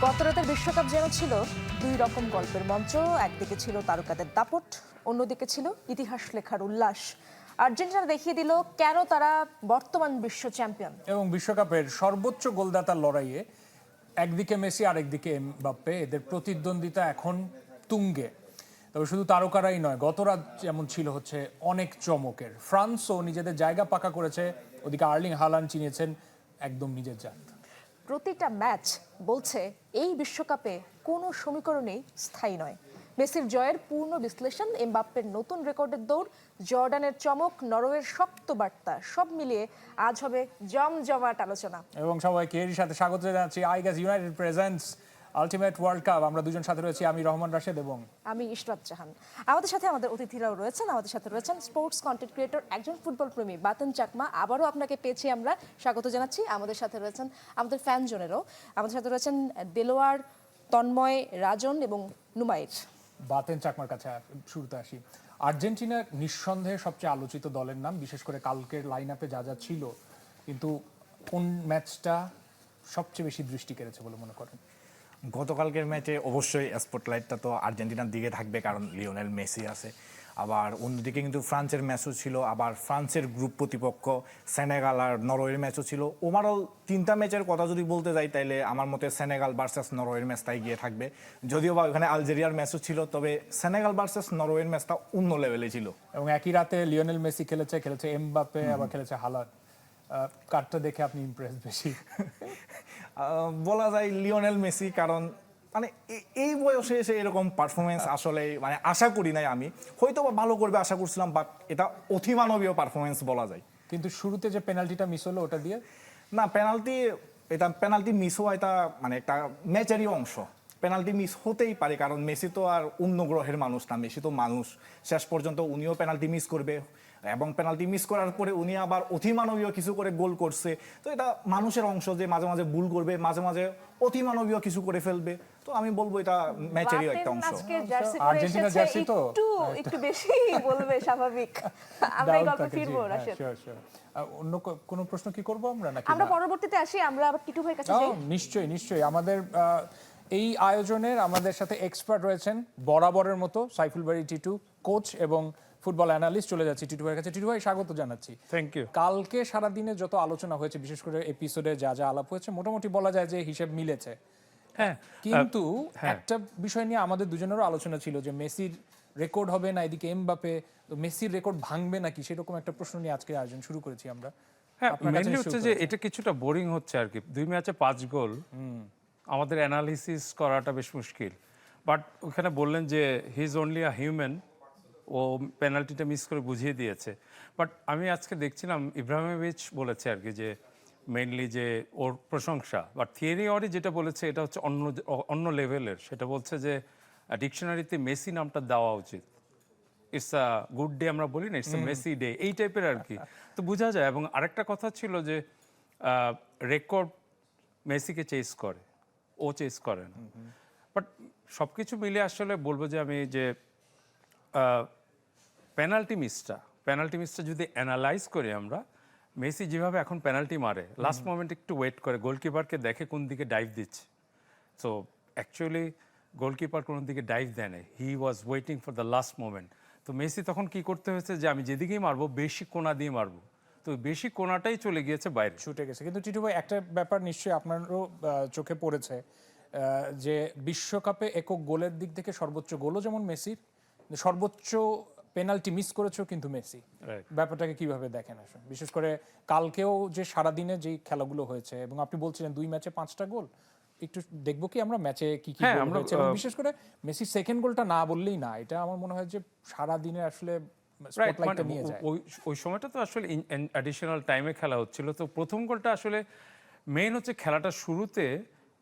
গতরাতের বিশ্বকাপ যেন ছিল দুই রকম গল্পের মঞ্চ। একদিকে ছিল তারকাদের দাপট, অন্যদিকে ছিল ইতিহাস লেখার উল্লাস। আর্জেন্টিনা দেখিয়ে দিল কেন তারা বর্তমান বিশ্ব চ্যাম্পিয়ন। এবং বিশ্বকাপের সর্বোচ্চ গোলদাতার লড়াইয়ে একদিকে মেসি আরেকদিকে এমবাপ্পে, এদের প্রতিদ্বন্দ্বিতা এখন তুঙ্গে। তবে শুধু তারকারাই নয়, গত রাত যেমন ছিল হচ্ছে অনেক চমকের। ফ্রান্সও নিজেদের জায়গা পাকা করেছে, ওদিকে আর্লিং হালান্ড চিনিয়েছেন একদম নিজের জাত। প্রতিটা ম্যাচ বলছে এই বিশ্বকাপে কোনো সমীকরণেই স্থায়ী নয়। মেসির জয়ের পূর্ণ বিশ্লেষণ, এমবাপ্পের নতুন রেকর্ডের দৌড়, জর্ডানের চমক, নরওয়ের শক্ত বার্তা, সব মিলিয়ে আজ হবে জমজমাট আলোচনা। এবং সবাইকে এরই সাথে স্বাগত জানাচ্ছি আইগাস United presents ultimate world cup. আমরা দুজন সাথে রয়েছি, আমি রহমান রাশেদ এবং আমি ইশরাত জাহান। আমাদের সাথে আমাদের অতিথিরাও রয়েছেন। আমাদের সাথে রয়েছেন স্পোর্টস কন্টেন্ট ক্রিয়েটর, একজন ফুটবল প্রেমী বাতেন চাকমা। আবারও আপনাকে পেয়েছি, আমরা স্বাগত জানাচ্ছি। আমাদের সাথে রয়েছেন আমাদের ফ্যান জোনেরও, আমাদের সাথে রয়েছেন দেলোয়ার, তন্ময়, রাজন এবং নুমাইর। বাতেন চাকমার কাছে শুরুতে আসি। আর্জেন্টিনা নিঃসন্দেহে সবচেয়ে আলোচিত দলের নাম, বিশেষ করে কালকের লাইন আপে যা যা ছিল। কিন্তু কোন ম্যাচটা সবচেয়ে বেশি দৃষ্টি কেড়েছে বলে মনে করেন? গতকালকের ম্যাচে অবশ্যই স্পটলাইটটা তো আর্জেন্টিনার দিকে থাকবে, কারণ লিওনেল মেসি আছে। আবার অন্যদিকে কিন্তু ফ্রান্সের ম্যাচও ছিল, আবার ফ্রান্সের গ্রুপ প্রতিপক্ষ সেনেগাল আর নরওয়ের ম্যাচও ছিল। ওভারঅল তিনটা ম্যাচের কথা যদি বলতে যাই, তাইলে আমার মতে সেনেগাল ভার্সেস নরওয়ের ম্যাচটাই গিয়ে থাকবে। যদিও বা ওখানে আলজেরিয়ার ম্যাচও ছিল, তবে সেনেগাল ভার্সেস নরওয়ের ম্যাচটা অন্য লেভেলে ছিল। এবং একই রাতে লিওনেল মেসি খেলেছে এমবাপ্পে, আবার খেলেছে হালান্ড। কার্ডটা দেখে আপনি ইমপ্রেস বেশি? বলা যায় লিওনেল মেসি, কারণ মানে এই বয়সে এসে এরকম পারফরমেন্স আসলে মানে আশা করি নাই আমি। হয়তো বা ভালো করবে আশা করছিলাম, বাট এটা অতিমানবীয় পারফরমেন্স বলা যায়। কিন্তু শুরুতে যে পেনাল্টিটা মিস হলো ওটা দিয়ে না, পেনাল্টি মিস হওয়া এটা মানে একটা ম্যাচেরই অংশ। পেনাল্টি মিস হতেই পারে, কারণ মেসি তো আর অন্য গ্রহের মানুষ না, মেসি তো মানুষ। শেষ পর্যন্ত উনিও পেনাল্টি মিস করবে, এবং পেনাল্টি মিস করার পরে উনি আবার অতিমানবীয় কিছু করে গোল করছে। তো এটা মানুষের অংশ যে মাঝে মাঝে ভুল করবে, মাঝে মাঝে অতিমানবীয় কিছু করে ফেলবে। তো আমি বলবো এটা ম্যাচেরই একটা অংশ। আর্জেন্টিনার জার্সি তো একটু বেশি বলবে, স্বাভাবিক। আমরা এই গল্পে ফিরবো রাশেদ। অন্য কোনো প্রশ্ন কি করব আমরা নাকি? আমরা পরবর্তীতে আসি, আমরা আবার টিটু ভাইয়ের কাছে যাই। নিশ্চয়ই আমাদের এই আয়োজনের আমাদের সাথে এক্সপার্ট রয়েছেন বরাবরের মতো সাইফুল বারী টিটু, কোচ এবং ফুটবল অ্যানালিস্ট। চলে যাচ্ছি টিটু ভাইয়ের কাছে। টিটু ভাই, স্বাগত জানাচ্ছি। Thank you. কালকে সারাদিনে যত আলোচনা হয়েছে, বিশেষ করে এপিসোডে যা যা আলাপ হয়েছে, মোটামুটি বলা যায় যে হিসেব মিলেছে। হ্যাঁ, কিন্তু একটা বিষয় নিয়ে আমাদের দুজনেরও আলোচনা ছিল যে মেসির রেকর্ড হবে না এদিকে এমবাপ্পে, তো মেসির রেকর্ড ভাঙবে নাকি, সেরকম একটা প্রশ্ন নিয়ে আজকে আয়োজন শুরু করেছি আমরা। হ্যাঁ, মেইনলি হচ্ছে যে এটা কিছুটা বোরিং হচ্ছে আর কি। 2 ম্যাচে 5 গোল, আমাদের অ্যানালিসিস করাটা বেশ মুশকিল। বাট ওখানে বললেন যে he is only a human, ও পেনাল্টিটা মিস করে বুঝিয়ে দিয়েছে। বাট আমি আজকে দেখছিলাম ইব্রাহিমোভিচ বলেছে আর কি যে মেইনলি যে ওর প্রশংসা, বাট থিয়েরি অরি যেটা বলেছে এটা হচ্ছে অন্য লেভেলের। সেটা বলছে যে ডিকশনারিতে মেসি নামটা দেওয়া উচিত। ইটস আ গুড ডে আমরা বলি না, ইটস আ মেসি ডে, এই টাইপের আর কি। তো বোঝা যায়। এবং আরেকটা কথা ছিল যে রেকর্ড মেসিকে চেস করে, ও চেস করে না। বাট সব কিছু মিলে আসলে বলবো যে আমি যে পেনাল্টি মিসটা যদি অ্যানালাইজ করি আমরা, মেসি যেভাবে এখন পেনাল্টি মারে, লাস্ট মোমেন্ট একটু ওয়েট করে, গোলকিপারকে দেখে কোন দিকে ডাইভ দিচ্ছে। সো অ্যাকচুয়ালি গোলকিপার কোন দিকে ডাইভ দেয় না, he was waiting for the last moment. তো মেসি তখন কি করতে হয়েছে যে আমি যেদিকেই মারবো বেশি কোনা দিয়ে মারবো, তো বেশি কোনাটাই চলে গিয়েছে বাইরে, ছুটে গেছে। কিন্তু টিটু ভাই, একটা ব্যাপার নিশ্চয়ই আপনারও চোখে পড়েছে যে বিশ্বকাপে একক গোলের দিক থেকে সর্বোচ্চ গোলও যেমন মেসির, সর্বোচ্চ পেনাল্টি মিস করেছেও কিন্তু মেসি। ব্যাপারটাকে কিভাবে দেখেন আসলে, বিশেষ করে কালকেও যে সারাদিনে যেই খেলাগুলো হয়েছে, এবং আপনি বলছিলেন 2 ম্যাচে 5টা গোল, একটু দেখবো কি আমরা ম্যাচে কি কি গোল হয়েছে, এবং বিশেষ করে মেসির সেকেন্ড গোলটা না বললেই না। এটা আমার মনে হয় যে সারাদিনে আসলে স্পটলাইটটা নিয়ে যায়। ওই সময়টা তো আসলে অ্যাডিশনাল টাইমে খেলা হচ্ছিল। তো প্রথম গোলটা আসলে মেইন হচ্ছে খেলাটা শুরুতে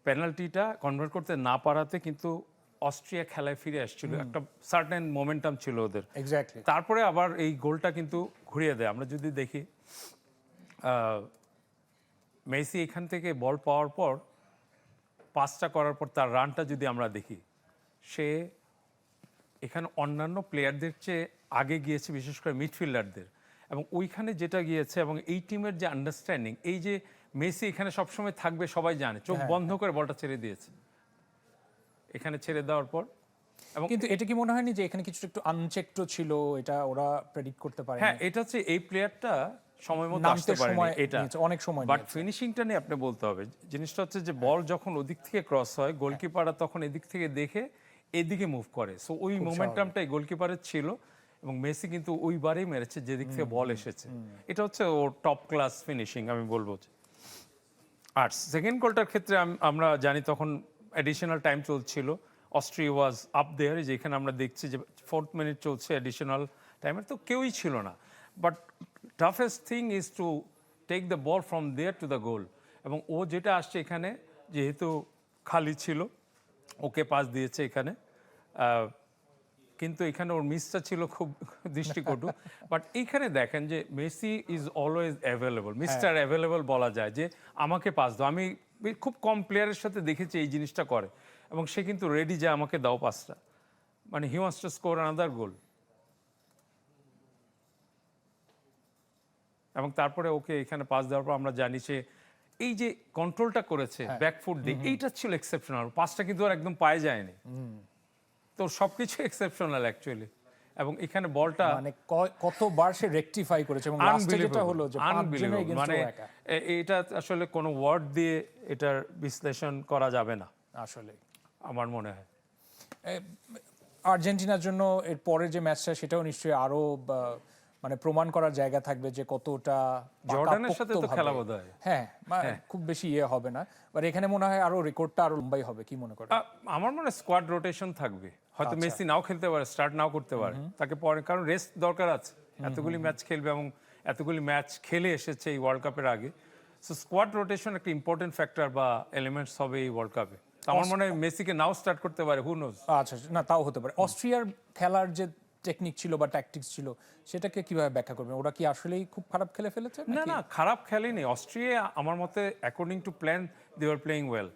পেনাল্টিটা কনভার্ট করতে না পারাতে কিন্তু অস্ট্রিয়া খেলায় ফিরে আসছিল, একটা সার্টেন মোমেন্টাম ছিল ওদের। এক্স্যাক্টলি। তারপরে আবার এই গোলটা কিন্তু ঘুরিয়ে দেয়। আমরা যদি দেখি মেসি এখান থেকে বল পাওয়ার পর পাসটা করার পর তার রানটা যদি আমরা দেখি, সে এখানে অন্যান্য প্লেয়ারদের চেয়ে আগে গিয়েছে, বিশেষ করে মিডফিল্ডারদের। এবং ওইখানে যেটা গিয়েছে, এবং এই টিমের যে আন্ডারস্ট্যান্ডিং, এই যে মেসি এখানে সবসময় থাকবে সবাই জানে, চোখ বন্ধ করে বলটা ছেড়ে দিয়েছে, এখানে ছেড়ে দেওয়ার পর। এবং কিন্তু এটা কি মনে হয়নি যে এখানে কিছু একটু আনচেকড ছিল, এটা ওরা প্রেডিক্ট করতে পারে? হ্যাঁ, এটা হচ্ছে এই প্লেয়ারটা সময় মতো নামতে আসতে পারেনি, সময় এটা নিয়েছে, অনেক সময় বাট নিয়েছে। ফিনিশিংটা নিয়ে আপনি বলতে হবে। জিনিসটা হচ্ছে যে বল যখন ওদিক থেকে ক্রস হয়, গোলকিপাররা তখন এদিক থেকে দেখে এদিকে মুভ করে, সো ওই মোমেন্টামটাই গোলকিপারের ছিল এবং মেসি কিন্তু ওইবারেই মেরেছে যেদিক থেকে বল এসেছে। এটা হচ্ছে ওর টপ ক্লাস ফিনিশিং আমি বলবো। আর সেকেন্ড গোলটার ক্ষেত্রে আমরা জানি তখন অ্যাডিশনাল টাইম চলছিল, অস্ট্রিয়া ওয়াজ আপ দেয়ার, যেখানে আমরা দেখছি যে 4th মিনিট চলছে অ্যাডিশনাল টাইমের, তো কেউই ছিল না। But toughest thing is to take the ball from there to the goal. এবং ও যেটা আসছে এখানে যেহেতু খালি ছিল, ওকে পাস দিয়েছে এখানে, কিন্তু এখানে ওর মিসটা ছিল খুব দৃষ্টিকটু। বাট এইখানে দেখেন যে Messi is always available, mister available বলা যায়, যে আমাকে পাস দাও। আমি খুব কম প্লেয়ারের সাথে দেখেছি এই জিনিসটা করে, এবং সে কিন্তু রেডি যে আমাকে দাও পাসটা, মানে he wants to score another goal. এবং তারপরে ওকে এখানে পাস দেওয়ার পর আমরা জানি সে এই যে কন্ট্রোলটা করেছে ব্যাকফুট দিয়ে, এইটা ছিল এক্সেপশনাল। পাসটা কিন্তু আর একদম পায়ে যায়নি, তো সবকিছু এক্সেপশনাল অ্যাকচুয়ালি। এবং এখানে বলটা মানে কতবার সে রেকটিফাই করেছে, এবং লাস্টে যেটা হলো যে 5 জনের এগেইনস্ট মানে ও একা। এটা আসলে কোনো ওয়ার্ড দিয়ে এটার বিশ্লেষণ করা যাবে না আসলে আমার মনে হয়। আর্জেন্টিনার জন্য এর পরের যে ম্যাচটা সেটাও নিশ্চয়ই আরো মানে প্রমাণ করার জায়গা থাকবে যে কতটা জর্ডানের সাথে তো পাকাপোক্তভাবে- খেলা বোধহয়। হ্যাঁ, খুব বেশি হবে না, বাট এখানে মনে হয় আরো রেকর্ডটা আরো লম্বাই হবে, কি মনে করেন? আমার মনে হয় স্কোয়াড রোটেশন থাকবে, হয়তো মেসি নাও খেলতে পারে, স্টার্ট নাও করতে পারে, তাকে পরে, কারণ রেস্ট দরকার আছে, এতগুলি ম্যাচ খেলবে এবং এতগুলি ম্যাচ খেলে এসেছে এই ওয়ার্ল্ড কাপের আগে। সো স্কোয়াড রোটেশন একটা ইম্পর্টেন্ট ফ্যাক্টর বা এলিমেন্টস হবে এই ওয়ার্ল্ড কাপে। আমার মনে হয় মেসিকে নাও স্টার্ট করতে পারে, হু নোজ। আচ্ছা, না তাও হতে পারে। অস্ট্রিয়ার খেলার যে টেকনিক ছিল বা ট্যাকটিক্স ছিল, সেটাকে কিভাবে ব্যাখ্যা করবেন? ওরা কি আসলেই খুব খারাপ খেলে ফেলেছে? না না, খারাপ খেলেনি অস্ট্রিয়া। আমার মতে according to plan they are playing well.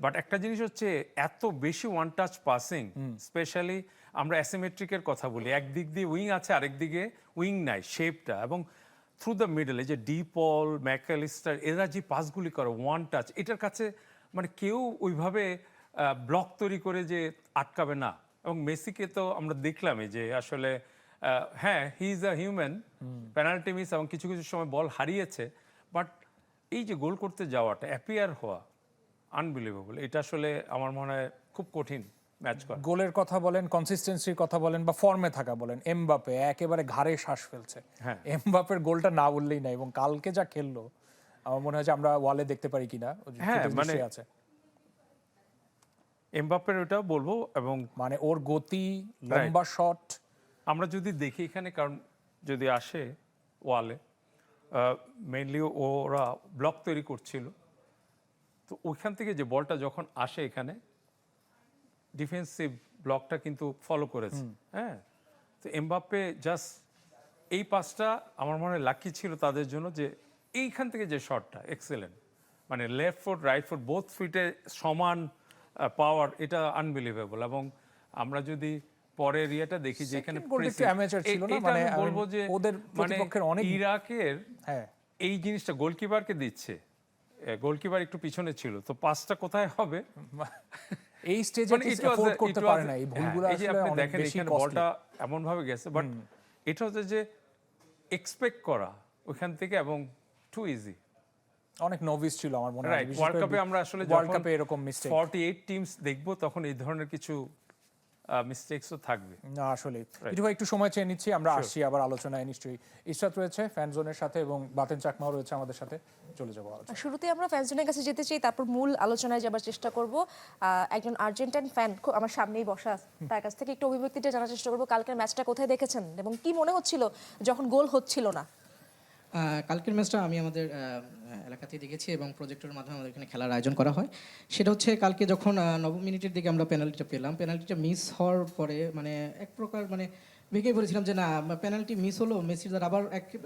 But একটা জিনিস হচ্ছে এত বেশি ওয়ান টাচ পাসিং, স্পেশালি আমরা অ্যাসিমেট্রিকের কথা বলি, একদিক দিয়ে উইং আছে আরেক দিকে উইং নাই, শেপটা, এবং থ্রু দ্য মিডল এই যে ডি পল, ম্যাকঅ্যালিস্টার, এরা যে পাসগুলি করে ওয়ান টাচ, এটার কাছে মানে কেউ ওইভাবে ব্লক তৈরি করে যে আটকাবে না। এবং মেসিকে তো আমরা দেখলামই যে আসলে হ্যাঁ, he is a human, penalty miss এবং কিছু কিছু সময় বল হারিয়েছে, বাট এই যে গোল করতে যাওয়াটা, অ্যাপিয়ার হওয়া, আনবিলিভেবল। এটা আসলে আমার মনে হয় খুব কঠিন ম্যাচ করা। গোলের কথা বলেন, কনসিস্টেন্সির কথা বলেন, বা ফর্মে থাকা বলেন, এমবাপে একেবারে ঘাড়ে শ্বাস ফেলছে। হ্যাঁ। এমবাপের গোলটা না বললেই না, এবং কালকে যা খেললো আমার মনে হয় যে আমরা ওয়ালে দেখতে পারি কিনা, হ্যাঁ, footage মানে নিশ্চয়ই আছে। এমবাপ্পের ওটাও বলবো, এবং মানে ওর গতি, লম্বা শট। আমরা যদি দেখি এখানে, কারণ যদি আসে ওয়ালে, মেইনলি ওরা ব্লক তৈরি করছিল, তো ওইখান থেকে যে বলটা যখন আসে এখানে, ডিফেন্সিভ ব্লকটা কিন্তু ফলো করেছে। হ্যাঁ, তো এমবাপ্পে জাস্ট এই পাসটা আমার মনে হয় লাকি ছিল তাদের জন্য, যে এইখান থেকে যে শটটা এক্সেলেন্ট, মানে left foot right foot both ফিটে সমান পাওয়ার, এটা আনবিলিভেবল। এবং আমরা যদি পরের ইয়েটা দেখি যে এখানে Second goalটা একটু amateur ছিল না? এটা মানে আমি বলবো যে ওদের মানে প্রতিপক্ষের অনেক- ইরাকের হ্যাঁ, এই জিনিসটা গোলকিপারকে দিচ্ছে, গোলকিপার একটু পিছনে ছিল, তো পাসটা কোথায় হবে এই স্টেজে মানে এফোর্ড করতে পারে না, এই ভুলগুলো এই যে আসলে আপনি অনেক দেখেন বেশি এখানে costly। বলটা এমন ভাবে গেছে, বাট এটা হচ্ছে যে এক্সপেক্ট করা ওইখান থেকে, এবং টু ইজি। অনেক নভিস ছিল আমার মনে হয়, রাইট, বিশেষ ওয়ার্ল্ড করে কাপে আমরা আসলে ওয়ার্ল্ড যখন কাপে এরকম মিস্টেক 48 টিমস দেখবো তখন এই ধরনের কিছু মিস্টেকসও থাকবে। না, আসলে কিছু একটু সময় চেয়ে নিচ্ছি, আমরা আসছি আবার আলোচনায়। নিশ্চয়ই ইশরাত রয়েছে ফ্যান জোনের সাথে, এবং বাতেন চাকমাও রয়েছে আমাদের সাথে, চলে যাবো আলোচনা। শুরুতে আমরা ফ্যানজনের কাছে যেতে চাই, তারপর মূল আলোচনায় যাবার চেষ্টা করব। একজন আর্জেন্টাইন ফ্যান আমার সামনেই বসা, তার কাছ থেকে একটু অভিব্যক্তিটা জানার চেষ্টা করব। কালকের ম্যাচটা কোথায় দেখেছেন এবং কি মনে হচ্ছিল যখন গোল হচ্ছিল না? কালকের ম্যাচটা আমি আমাদের এলাকাতেই দেখেছি, এবং প্রজেক্টরের মাধ্যমে আমাদের এখানে খেলার আয়োজন করা হয়। সেটা হচ্ছে কালকে যখন 90 মিনিটের দিকে আমরা পেনাল্টিটা পেলাম, পেনাল্টিটা মিস হওয়ার পরে মানে এক প্রকার মানে ভেঙে পড়েছিলাম যে না, পেনাল্টি মিস হলো মেসির দ্বারা। আবার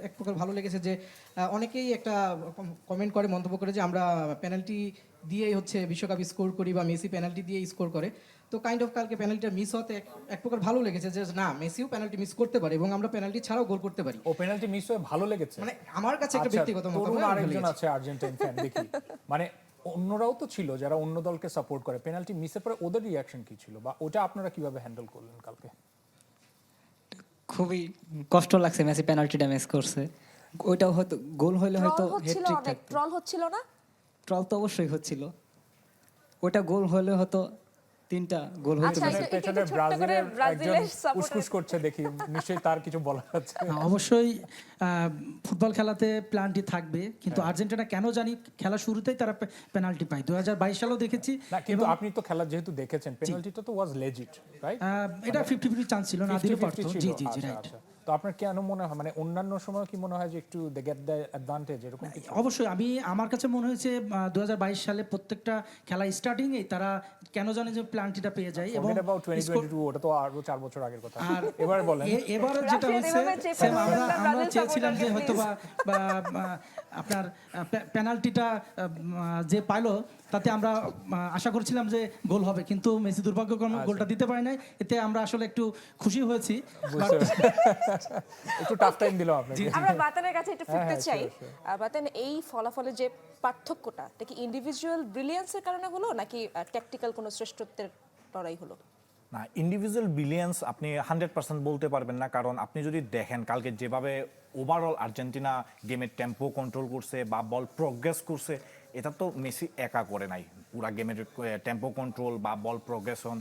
এক প্রকার ভালো লেগেছে যে অনেকেই একটা কমেন্ট করে, মন্তব্য করে যে আমরা পেনাল্টি দিয়েই হচ্ছে বিশ্বকাপ স্কোর করি, বা মেসি পেনাল্টি দিয়েই স্কোর করে। তো কাইন্ড অফ কালকে পেনাল্টিটা মিস হতে এক প্রকার ভালো লেগেছে যে না, মেসিও পেনাল্টি মিস করতে পারে এবং আমরা পেনাল্টি ছাড়াও গোল করতে পারি। ও পেনাল্টি মিস হয়ে ভালো লেগেছে, মানে আমার কাছে একটা আচ্ছা, ব্যক্তিগত মতামত, তরুণ ভালো আরেকজন লেগেছে। আছে আর্জেন্টাইন ফ্যান, দেখি মানে অন্যরাও তো ছিল যারা অন্য দলকে সাপোর্ট করে, পেনাল্টি মিসের পরে ওদের রিয়াকশন কি ছিল বা ওটা আপনারা কিভাবে হ্যান্ডেল করলেন কালকে? খুবই কষ্ট লাগছে, মেসি পেনাল্টিটা মিস করছে। ওইটাও হয়তো গোল হইলে হয়তো ট্রল হচ্ছিল, হ্যাটট্রিক অনেক থাকতো। ট্রল হচ্ছিল না? ট্রল তো অবশ্যই হচ্ছিল, ওটা গোল হলে হয়তো 3টা গোল হইতো। আচ্ছা, মেসি। একটু পেছনে ছোট্ট করে ব্রাজিলের একজন ব্রাজিলের supporter- উসকুস করছে দেখি, নিশ্চয়ই তার কিছু বলার আছে। অবশ্যই ফুটবল খেলাতে প্ল্যানটি থাকবে, কিন্তু আর্জেন্টিনা কেন জানি খেলা শুরুতেই তারা পেনাল্টি পায়। 2022 সালেও দেখেছি। না কিন্তু আপনি তো খেলা যেহেতু দেখেছেন, পেনাল্টিটা তো ওয়াজ লেজিট, রাইট? এটা 50-50 চান্স ছিল, না দিলে পারতো। জি জি জি, রাইট। তো আপনার কেন মনে হয়, মানে অন্যান্য সময় কি মনে হয় যে একটু দে গেট দ্য অ্যাডভান্টেজ এরকম কিছু? অবশ্যই আমার কাছে মনে হয়েছে 2022 সালে প্রত্যেকটা খেলা স্টার্টিং এ তারা কেন জানে যে প্ল্যানটিটা পেয়ে যায় এবং Forget about 2022, ওটা তো আরো 4 বছর আগের কথা। আর এবার বলেন। এবারে যেটা রাশিয়ান হয়েছে, এভাবে চেপে সেম ধরবেন না আমরা ব্রাজিল চেয়েছিলাম যে supporter-কে, হয়তো বা আপনার পেনাল্টিটা যে পাইলো তাতে আমরা আশা করছিলাম যে গোল হবে, কিন্তু মেসি দুর্ভাগ্যক্রমে গোলটা দিতে পারে নাই। এতে আমরা আসলে একটু খুশি হয়েছি। একটু টাফ টাইম দিল আপনাকে। আমরা বাতানের কাছে একটু ফিরতে হ্যাঁ, চাই। sure, বাতান, এই ফলাফলের যে পার্থক্যটা, এটা কি ইন্ডিভিজুয়াল ব্রিলিয়ান্সের কারণে হলো নাকি ট্যাকটিক্যাল কোনো শ্রেষ্ঠত্বের লড়াই হলো? না, ইন্ডিভিজুয়াল বিলিয়ন্স আপনি 100% বলতে পারবেন না, কারণ আপনি যদি দেখেন কালকে যেভাবে ওভারঅল আর্জেন্টিনা গেমের টেম্পো কন্ট্রোল করছে বা বল প্রোগ্রেস করছে, এটা তো মেসি একা করে নাই। পুরা গেমের টেম্পো কন্ট্রোল বা বল প্রোগ্রেশন,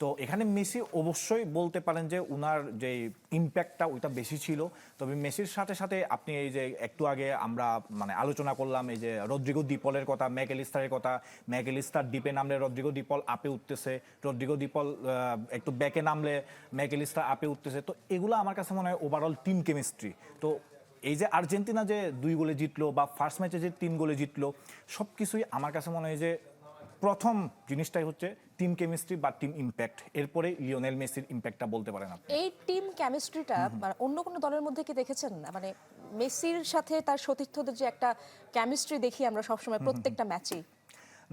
তো এখানে মেসি অবশ্যই বলতে পারেন যে উনার যে ইম্প্যাক্টটা ওইটা বেশি ছিল। তবে মেসির সাথে সাথে আপনি এই যে একটু আগে আমরা মানে আলোচনা করলাম এই যে রদ্রিগো ডিপলের কথা, ম্যাকঅ্যালিস্টারের কথা, ম্যাকঅ্যালিস্টার ডিপে নামলে রদ্রিগো ডিপল আপে উঠতেছে, রদ্রিগো ডিপল একটু ব্যাকে নামলে ম্যাকঅ্যালিস্টার আপে উঠতেছে। তো এগুলো আমার কাছে মনে হয় ওভারঅল টিম কেমিস্ট্রি। তো এই যে আর্জেন্টিনা যে 2 গোলে জিতলো বা ফার্স্ট ম্যাচে যে 3 গোলে জিতলো, সব কিছুই আমার কাছে মনে হয় যে প্রথম জিনিসটাই হচ্ছে টিম কেমিস্ট্রি বা টিম ইম্প্যাক্ট। এরপরে লিওনেল মেসির ইম্প্যাক্টটা বলতে পারেন আপনি। এই টিম কেমিস্ট্রিটা অন্য কোনো দলের মধ্যে কি দেখেছেন? মানে মেসির সাথে তার সতীর্থদের যে একটা কেমিস্ট্রি দেখি আমরা সবসময় প্রত্যেকটা ম্যাচেই।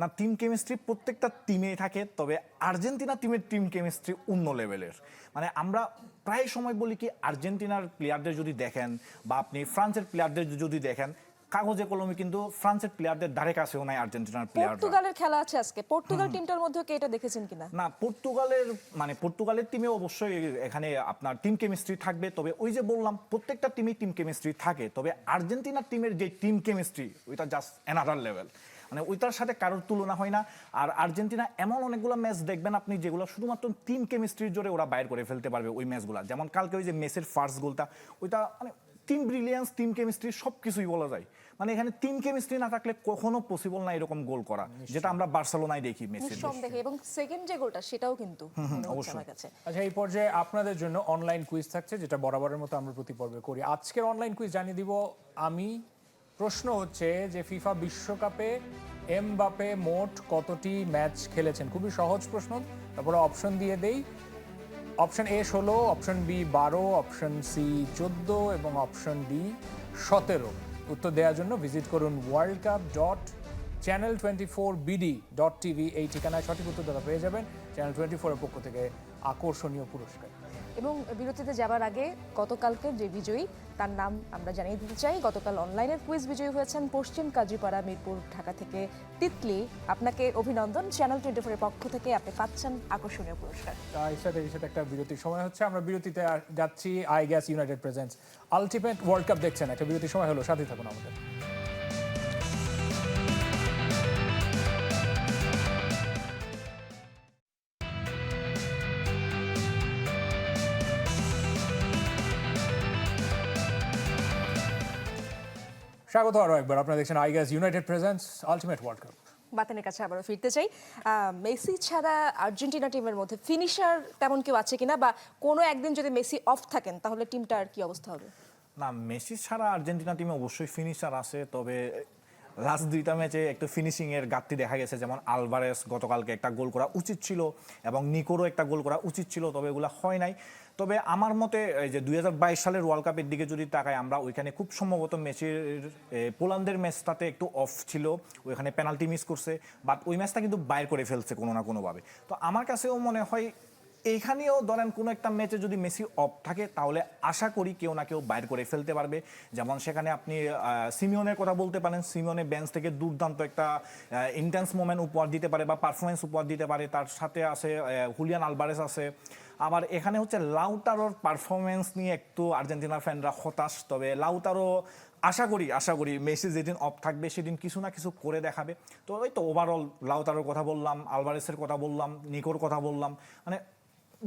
না, টিম কেমিস্ট্রি প্রত্যেকটা টিমেই থাকে, তবে আর্জেন্টিনা টিমের টিম কেমিস্ট্রি অন্য লেভেলের। মানে আমরা প্রায় সময় বলি কি, আর্জেন্টিনার প্লেয়ারদের যদি দেখেন বা আপনি ফ্রান্সের প্লেয়ারদের যদি দেখেন, কাগজে কলমে কিন্তু ফ্রান্সের প্লেয়ারদের ধারে কাছেও নাই আর্জেন্টিনার প্লেয়ার। পর্তুগালের খেলা আছে আজকে, পর্তুগাল টিমটার মধ্যে কি এটা দেখেছেন কিনা? না, পর্তুগালের টিমে অবশ্যই এখানে আপনার টিম কেমিস্ট্রি থাকবে, তবে ওই যে বললাম প্রত্যেকটা টিমে টিম কেমিস্ট্রি থাকে, তবে আর্জেন্টিনার টিমের যে টিম কেমিস্ট্রি ওইটা জাস্ট অ্যানাদার লেভেল। মানে ওইটার সাথে কারোর তুলনা হয় না। আর আর্জেন্টিনা এমন অনেকগুলো ম্যাচ দেখবেন আপনি যেগুলো শুধুমাত্র টিম কেমিস্ট্রির জোরে ওরা বাইর করে ফেলতে পারবে ওই ম্যাচগুলো। যেমন কালকে ওই যে মেসির ফার্স্ট গোলটা, ওইটা মানে টিম ব্রিলিয়ান্স, টিম কেমিস্ট্রি সব কিছুই বলা যায়। মানে এখানে টিম কেমিস্ট্রি না থাকলে কখনো পসিবল না এরকম গোল করা, যেটা আমরা বার্সেলোনায় দেখি মেসির। নিঃসন্দেহে, এবং সেকেন্ড যে গোলটা সেটাও কিন্তু মনে হচ্ছে আমার কাছে। আচ্ছা, এই পর্যায়ে আপনাদের জন্য অনলাইন কুইজ থাকছে, যেটা বরাবরের মতো আমরা প্রতি পর্বে করি। আজকের অনলাইন কুইজ জানিয়ে দিব আমি। প্রশ্ন হচ্ছে যে ফিফা বিশ্বকাপে এমবাপে মোট কতটি ম্যাচ খেলেছেন? খুবই সহজ প্রশ্ন, তারপরে অপশন দিয়ে দেই। Option A 16, option B 12, option C 14 এবং অপশন ডি 17। উত্তর দেওয়ার জন্য ভিজিট করুন worldcup.channel24bd.tv। এই ঠিকানায় সঠিক উত্তর দাদা পেয়ে যাবেন চ্যানেল 24 এর পক্ষ থেকে আকর্ষণীয় পুরস্কার। এবং বিরতিতে যাবার আগে গতকালকে যে বিজয়ী তার নাম আমরা জানিয়ে দিতে চাই। গতকাল অনলাইনের কুইজ বিজয়ী হয়েছেন পশ্চিম কাজীপাড়া, মিরপুর, ঢাকা থেকে তিতলি। আপনাকে অভিনন্দন। চ্যানেল 24 এর পক্ষ থেকে আপনি পাচ্ছেন আকর্ষণীয় পুরস্কার। এই সাথে একটা বিরতির সময় হচ্ছে, আমরা বিরতিতে যাচ্ছি। আই গ্যাস United presents ultimate world cup দেখছেন, একটা বিরতির সময় হলো, সাথে থাকুন আমাদের। স্বাগত আরও একবার, আপনারা দেখছেন আই গ্যাস United presents ultimate world cup. বাতানের কাছে আবারও ফিরতে চাই। মেসি ছাড়া আর্জেন্টিনা টিমের মধ্যে ফিনিশার তেমন কেউ আছে কিনা, বা কোনো একদিন যদি মেসি অফ থাকেন তাহলে টিমটার কি অবস্থা হবে? না, মেসি ছাড়া আর্জেন্টিনা টিমে অবশ্যই ফিনিশার আছে, তবে লাস্ট 2টা ম্যাচে একটু ফিনিশিং এর ঘাটতি দেখা গেছে। যেমন আলভারেস গতকালকে একটা গোল করা উচিত ছিল এবং নিকোরও একটা গোল করা উচিত ছিল, তবে এগুলো হয় নাই। তবে আমার মতে এই যে 2022 সালের ওয়ার্ল্ড কাপের দিকে যদি তাকাই আমরা, ওইখানে খুব সম্ভবত মেসির পোল্যান্ডের ম্যাচটাতে একটু অফ ছিল, ওইখানে পেনাল্টি মিস করছে, বাট ওই ম্যাচটা কিন্তু বাইর করে ফেলছে কোনো না কোনোভাবে। তো আমার কাছেও মনে হয় এইখানেও ধরেন কোনো একটা ম্যাচে যদি মেসি অফ থাকে তাহলে আশা করি কেউ না কেউ বাইর করে ফেলতে পারবে। যেমন সেখানে আপনি সিমিওনের কথা বলতে পারেন, সিমিওনে বেঞ্চ থেকে দুর্দান্ত একটা ইন্টেন্স মোমেন্ট উপহার দিতে পারে বা পারফরমেন্স উপহার দিতে পারে। তার সাথে আছে হুলিয়ান আলভারেজ আছে। আবার এখানে হচ্ছে লাউতারোর পারফরমেন্স নিয়ে একটু আর্জেন্টিনার ফ্যানরা হতাশ। তবে লাউতারো আশা করি মেসি যেদিন অফ থাকবে সেদিন কিছু না কিছু করে দেখাবে। তো ওই তো ওভারঅল লাউতারোর কথা বললাম, আলভারেসের কথা বললাম, নিকোর কথা বললাম, মানে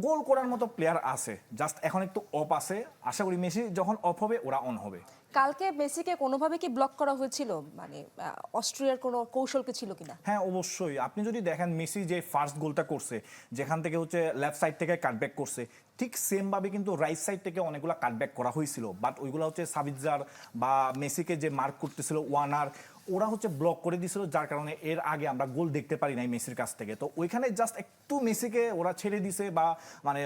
গোল করার মতো প্লেয়ার আছে, জাস্ট এখন একটু অফ আছে। আশা করি মেসি যখন অফ হবে ওরা অন হবে। কালকে মেসিকে কোনোভাবে কি ব্লক করা হয়েছিল, মানে অস্ট্রিয়ার কোনো কৌশলকে ছিল কিনা? হ্যাঁ অবশ্যই, আপনি যদি দেখেন মেসি যে ফার্স্ট গোলটা করছে যেখান থেকে হচ্ছে লেফট সাইড থেকে কাটব্যাক করছে, ঠিক সেম ভাবে কিন্তু রাইট সাইড থেকে অনেকগুলো কাটব্যাক করা হয়েছিল, বাট ওইগুলো হচ্ছে সাবিৎজার বা মেসিকে যে মার্ক করতেছিল ওয়ানার, ওরা হচ্ছে ব্লক করে দিয়েছিল, যার কারণে এর আগে আমরা গোল দেখতে পারি নাই মেসির কাছ থেকে। তো ওইখানে জাস্ট একটু মেসিকে ওরা ছেড়ে দিছে বা মানে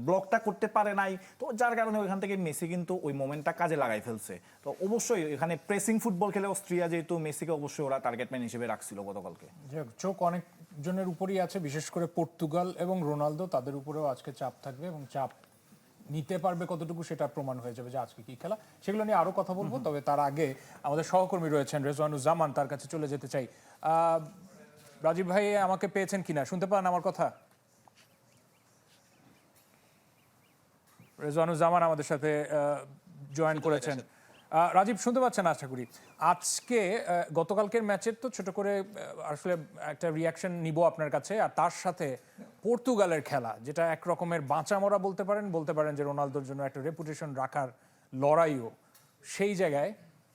ব্লকটা করতে পারে নাই, তো যার কারণে ওইখান থেকে মেসি কিন্তু ওই মোমেন্টটা কাজে লাগাই ফেলছে। তো অবশ্যই এখানে প্রেসিং ফুটবল খেলে অস্ট্রিয়া, যেহেতু মেসিকে অবশ্যই ওরা টার্গেটম্যান হিসেবে রাখছিল গতকালকে। চোখ অনেক জনের উপরই আছে, বিশেষ করে পর্তুগাল এবং রোনালদো, তাদের উপরেও আজকে চাপ থাকবে এবং চাপ নিতে পারবে কতটুকু সেটা প্রমাণ হয়ে যাবে যে আজকে কি খেলা, সেগুলো নিয়ে আরো কথা বলবো। তবে তার আগে আমাদের সহকর্মী রয়েছেন রেজওয়ানুজ্জামান, তার কাছে চলে যেতে চাই। রাজীব ভাই আমাকে পেয়েছেন কিনা, শুনতে পান আমার কথা? রেজওয়ানুজ্জামান আমাদের সাথে জয়েন করেছেন। রাজীব শুনতে পাচ্ছেন আশা করি। আজকে গতকালকের ম্যাচের তো ছোট করে আসলে একটা রিয়াকশন নিব আপনার কাছে, আর তার সাথে পর্তুগালের খেলা, যেটা এক রকমের বাঁচা মরা বলতে পারেন যে রোনালদোর জন্য একটা রেপুটেশন রাখার লড়াইও, সেই জায়গায়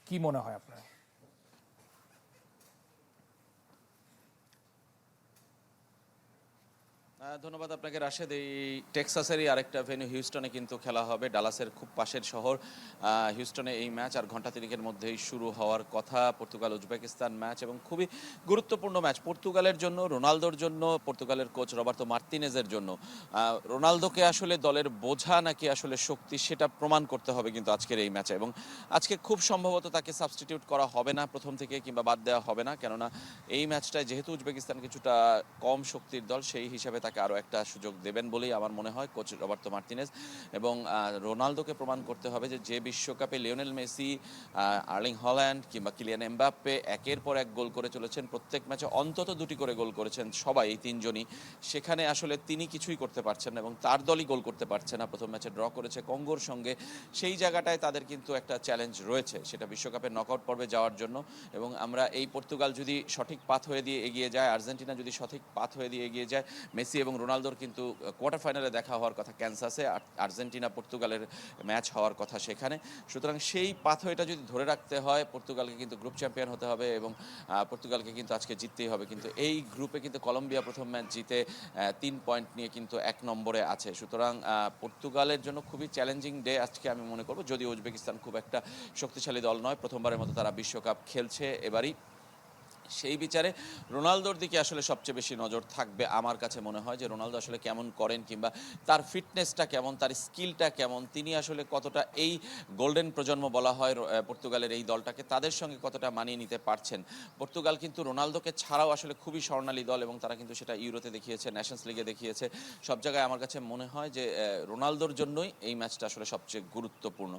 কি মনে হয় আপনার? ধন্যবাদ আপনাকে রাশেদ। এই টেক্সাসেরই আরেকটা ভেন্যু হিউস্টনে কিন্তু খেলা হবে, ডালাসের খুব পাশের শহর হিউস্টনে এই ম্যাচ, আর ঘন্টা তিনেকের মধ্যেই শুরু হওয়ার কথা পর্তুগাল উজবেকিস্তান ম্যাচ, এবং খুবই গুরুত্বপূর্ণ ম্যাচ পর্তুগালের জন্য, রোনালদোর জন্য, পর্তুগালের কোচ রবার্তো মার্তিনেজের জন্য। রোনালদোকে আসলে দলের বোঝা নাকি আসলে শক্তি সেটা প্রমাণ করতে হবে কিন্তু আজকের এই ম্যাচে, এবং আজকে খুব সম্ভবত তাকে সাবস্টিটিউট করা হবে না প্রথম থেকে, কিংবা বাদ দেওয়া হবে না, কেননা এই ম্যাচটায় যেহেতু উজবেকিস্তান কিছুটা কম শক্তির দল, সেই হিসাবে তাকে আরও একটা সুযোগ দেবেন বলেই আমার মনে হয় কোচ রবার্তো মার্তিনেজ। এবং রোনালদোকে প্রমাণ করতে হবে যে বিশ্বকাপে লিওনেল মেসি, আর্লিং হল্যান্ড কিংবা কিলিয়ান এমবাপ্পে একের পর এক গোল করে চলেছেন, প্রত্যেক ম্যাচে অন্তত 2টি করে গোল করেছেন সবাই, এই 3জনই, সেখানে আসলে তিনি কিছুই করতে পারছেন না এবং তার দলই গোল করতে পারছে না। প্রথম ম্যাচে ড্র করেছে কঙ্গোর সঙ্গে, সেই জায়গাটায় তাদের কিন্তু একটা চ্যালেঞ্জ রয়েছে, সেটা বিশ্বকাপের নকআউট পর্বে যাওয়ার জন্য। এবং আমরা এই পর্তুগাল যদি সঠিক পাথ হয়ে দিয়ে এগিয়ে যায়, আর্জেন্টিনা যদি সঠিক পাথ হয়ে দিয়ে এগিয়ে যায়, মেসি এবং রোনালদোর কিন্তু কোয়ার্টার ফাইনালে দেখা হওয়ার কথা ক্যানসাসে, আর্জেন্টিনা পর্তুগালের ম্যাচ হওয়ার কথা সেখানে। সুতরাং সেই পাথওয়েটা যদি ধরে রাখতে হয়, পর্তুগালকে কিন্তু গ্রুপ চ্যাম্পিয়ন হতে হবে এবং পর্তুগালকে কিন্তু আজকে জিততেই হবে। কিন্তু এই গ্রুপে কিন্তু কলম্বিয়া প্রথম ম্যাচ জিতে 3 পয়েন্ট নিয়ে কিন্তু 1 নম্বরে আছে। সুতরাং পর্তুগালের জন্য খুবই চ্যালেঞ্জিং ডে আজকে আমি মনে করব, যদিও উজবেকিস্তান খুব একটা শক্তিশালী দল নয়, প্রথমবারের মতো তারা বিশ্বকাপ খেলছে এবারই। সেই বিচারে রোনালদোর দিকে আসলে সবচেয়ে বেশি নজর থাকবে। আমার কাছে মনে হয় যে রোনালদো আসলে কেমন করেন, কিংবা তার ফিটনেসটা কেমন, তার স্কিলটা কেমন, তিনি আসলে কতটা এই গোল্ডেন প্রজন্ম বলা হয় পর্তুগালের এই দলটাকে, তাদের সঙ্গে কতটা মানিয়ে নিতে পারছেন। পর্তুগাল কিন্তু রোনালদোকে ছাড়াও আসলে খুবই স্বর্ণালী দল, এবং তারা কিন্তু সেটা ইউরোতে দেখিয়েছে, নেশনস লিগে দেখিয়েছে, সব জায়গায়। আমার কাছে মনে হয় যে রোনালদোর জন্যই এই ম্যাচটা আসলে সবচেয়ে গুরুত্বপূর্ণ,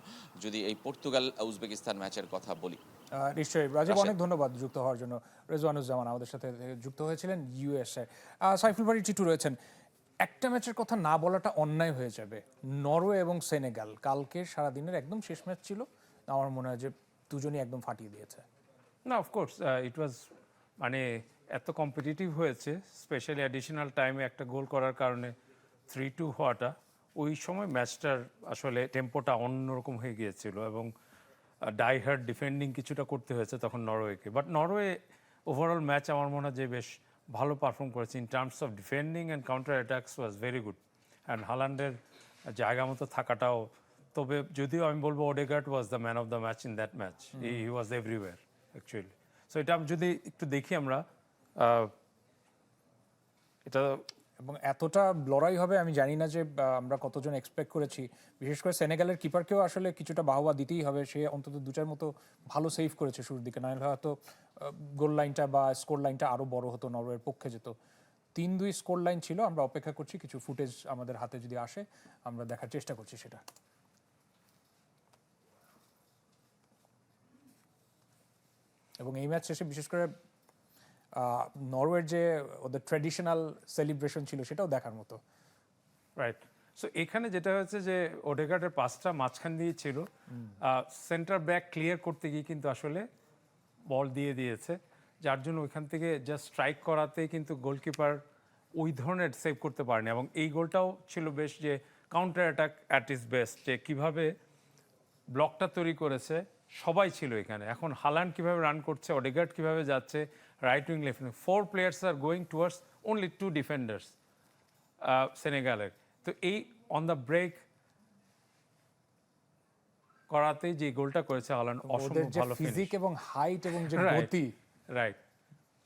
যদি এই পর্তুগাল উজবেকিস্তান ম্যাচের কথা বলি। নিশ্চয়ই রাজীব, অনেক ধন্যবাদ যুক্ত হওয়ার জন্য। রেজওয়ানুজ্জামান আমাদের সাথে যুক্ত হয়েছিলেন ইউএসএ। সাইফুল বাড়ি টিটু রয়েছেন। একটা ম্যাচের কথা না বলাটা অন্যায় হয়ে যাবে, নরওয়ে এবং সেনেগাল। কালকে সারাদিনের একদম শেষ ম্যাচ ছিল, আমার মনে হয় যে দুজনই একদম ফাটিয়ে দিয়েছে। না, অফকোর্স ইট ওয়াজ, মানে এত কম্পিটিটিভ হয়েছে, স্পেশালি অ্যাডিশনাল টাইমে একটা গোল করার কারণে 3-2 হওয়াটা, ওই সময় ম্যাচটার আসলে টেম্পোটা অন্যরকম হয়ে গিয়েছিল এবং ডাইহার্ড ডিফেন্ডিং কিছুটা করতে হয়েছে তখন নরওয়েকে। বাট নরওয়ে ওভারঅল ম্যাচ আমার মনে হয় যে বেশ ভালো পারফর্ম করেছে in terms of defending and counter attacks was very good, and হালান্ডের জায়গা মতো থাকাটাও। তবে যদিও আমি বলবো Odegaard was the man of the match in that match, he was everywhere actually. So এটা যদি একটু দেখি আমরা, এটা এবং এতটা লড়াই হবে আমি জানি না যে আমরা কতজন এক্সপেক্ট করেছি। বিশেষ করে সেনেগালের কিপারকেও আসলে কিছুটা বাহবা দিতেই হবে, সে অন্তত 2টার মতো ভালো সেভ করেছে শুরুর দিকে, নাহলে হয়তো গোল লাইনটা বা স্কোর লাইনটা আরও বড় হতো, নরওয়ের পক্ষে যেত। 3-2 স্কোর লাইন ছিল। আমরা অপেক্ষা করছি কিছু ফুটেজ আমাদের হাতে যদি আসে আমরা দেখার চেষ্টা করছি সেটা। এবং এই ম্যাচ শেষে বিশেষ করে নরওয়ের যে ওদের ট্র্যাডিশনাল সেলিব্রেশন ছিল সেটাও দেখার মতো। রাইট। সো এখানে যেটা হয়েছে যে ওডেগার্ডের পাসটা মাঝখান দিয়ে ছিল, সেন্টার ব্যাক ক্লিয়ার করতে গিয়ে কিন্তু আসলে বল দিয়ে দিয়েছে, যার জন্য ওইখান থেকে জাস্ট স্ট্রাইক করাতেই কিন্তু গোলকিপার ওই ধরনের সেভ করতে পারেনি। এবং এই গোলটাও ছিল বেশ যে counter attack at is best, যে কীভাবে ব্লকটা তৈরি করেছে সবাই ছিল এখানে। এখন হালান্ড কিভাবে রান করছে, ওডেগার্ড কিভাবে যাচ্ছে, right wing left wing, 4 players are going towards only 2 defenders সেনেগালের। তো এই অন দ্য ব্রেক করাতেই যে গোলটা করেছে হালান্ড ওদের অসম্ভব যে ভালো ফিনিশ। ফিজিক এবং হাইট এবং যে Right. গতি, রাইট।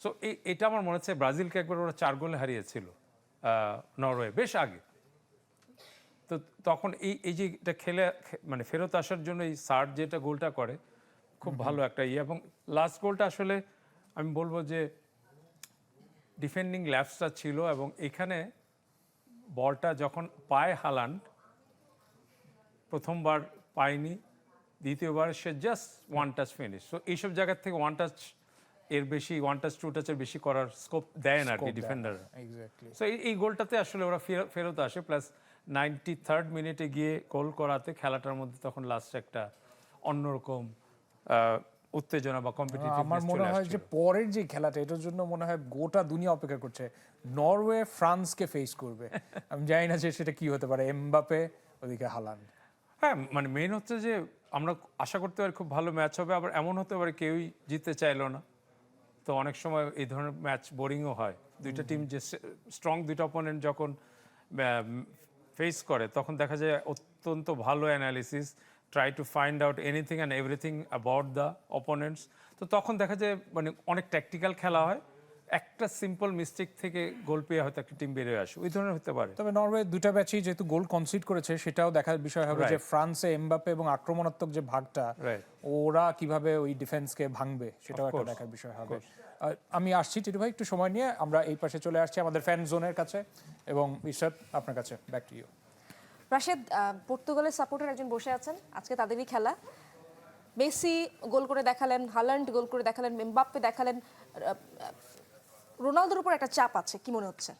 সো এটা আমার মনে হচ্ছে ব্রাজিলকে একবার ওরা 4 গোলে হারিয়েছিল নরওয়ে বেশ আগে। তো তখন এই যে এটা মানে ফেরত আসার জন্য এই সার্ড যেটা গোলটা করে খুব ভালো একটা এবং লাস্ট গোলটা আসলে আমি বলবো যে ডিফেন্ডিং ল্যাপসটা ছিল। এবং এখানে বলটা যখন পায় হালান্ড, প্রথমবার পায়নি, দ্বিতীয়বার সে just one touch finish. So এইসব জায়গার থেকে ওয়ান টাচ এর বেশি, ওয়ান টাচ 2 টাচের বেশি করার স্কোপ দেয় না আর কি ডিফেন্ডার। এক্স্যাক্টলি। সো এই গোলটাতে আসলে ওরা ফেরত আসে, প্লাস 93rd মিনিটে গিয়ে গোল করাতে খেলাটার মধ্যে তখন লাস্টে একটা অন্যরকম উত্তেজনা বা কম্পিটিটিভ আমার মনে হয় যে পরের যে খেলাটা এটার জন্য মনে হয় গোটা দুনিয়া অপেক্ষা করছে। নরওয়ে ফ্রান্সকে ফেস করবে, আমি জানি না যে সেটা কি হতে পারে, এমবাপে ওদিকে হালান্ড। হ্যাঁ, মানে মেইন হচ্ছে যে আমরা আশা করতে পারি খুব ভালো ম্যাচ হবে, আবার এমন হতে পারে কেউই জিততে চাইলো না। তো অনেক সময় এই ধরনের ম্যাচ বোরিংও হয়। দুইটা টিম যে স্ট্রং দুইটা অপোনেন্ট যখন ফেস করে তখন দেখা যায় অত্যন্ত ভালো analysis, try to find out anything and everything about the opponents. তো তখন দেখা যায় মানে অনেক ট্যাকটিক্যাল খেলা হয়, একটা সিম্পল মিস্টেক থেকে গোল পেয়ে হয়তো একটা টিম বেরিয়ে আসে, ওই ধরনের হতে পারে। তবে নরওয়ে দুটা ম্যাচেই যেহেতু গোল কনসিড করেছে সেটাও দেখার বিষয় হবে যে ফ্রান্সে এমবাপে এবং আক্রমণাত্মক যে ভাগটা Right. ওরা কিভাবে ওই ডিফেন্সকে ভাঙবে সেটাও একটা দেখার বিষয় হবে। আমি আসছি টিটু ভাই, একটু সময় নিয়ে আমরা এই পাশে চলে আসছি আমাদের ফ্যান জোনের কাছে, এবং ইশরাত আপনার কাছে, ব্যাক টু ইউ। রাশেদ, পর্তুগালের সাপোর্টার একজন বসে আছেন, আজকে তাদেরই খেলা। মেসি গোল করে দেখালেন, হালান্ড গোল করে দেখালেন, এমবাপ্পে দেখালেন, রোনালদোর উপর একটা চাপ আছে, কি মনে হচ্ছে?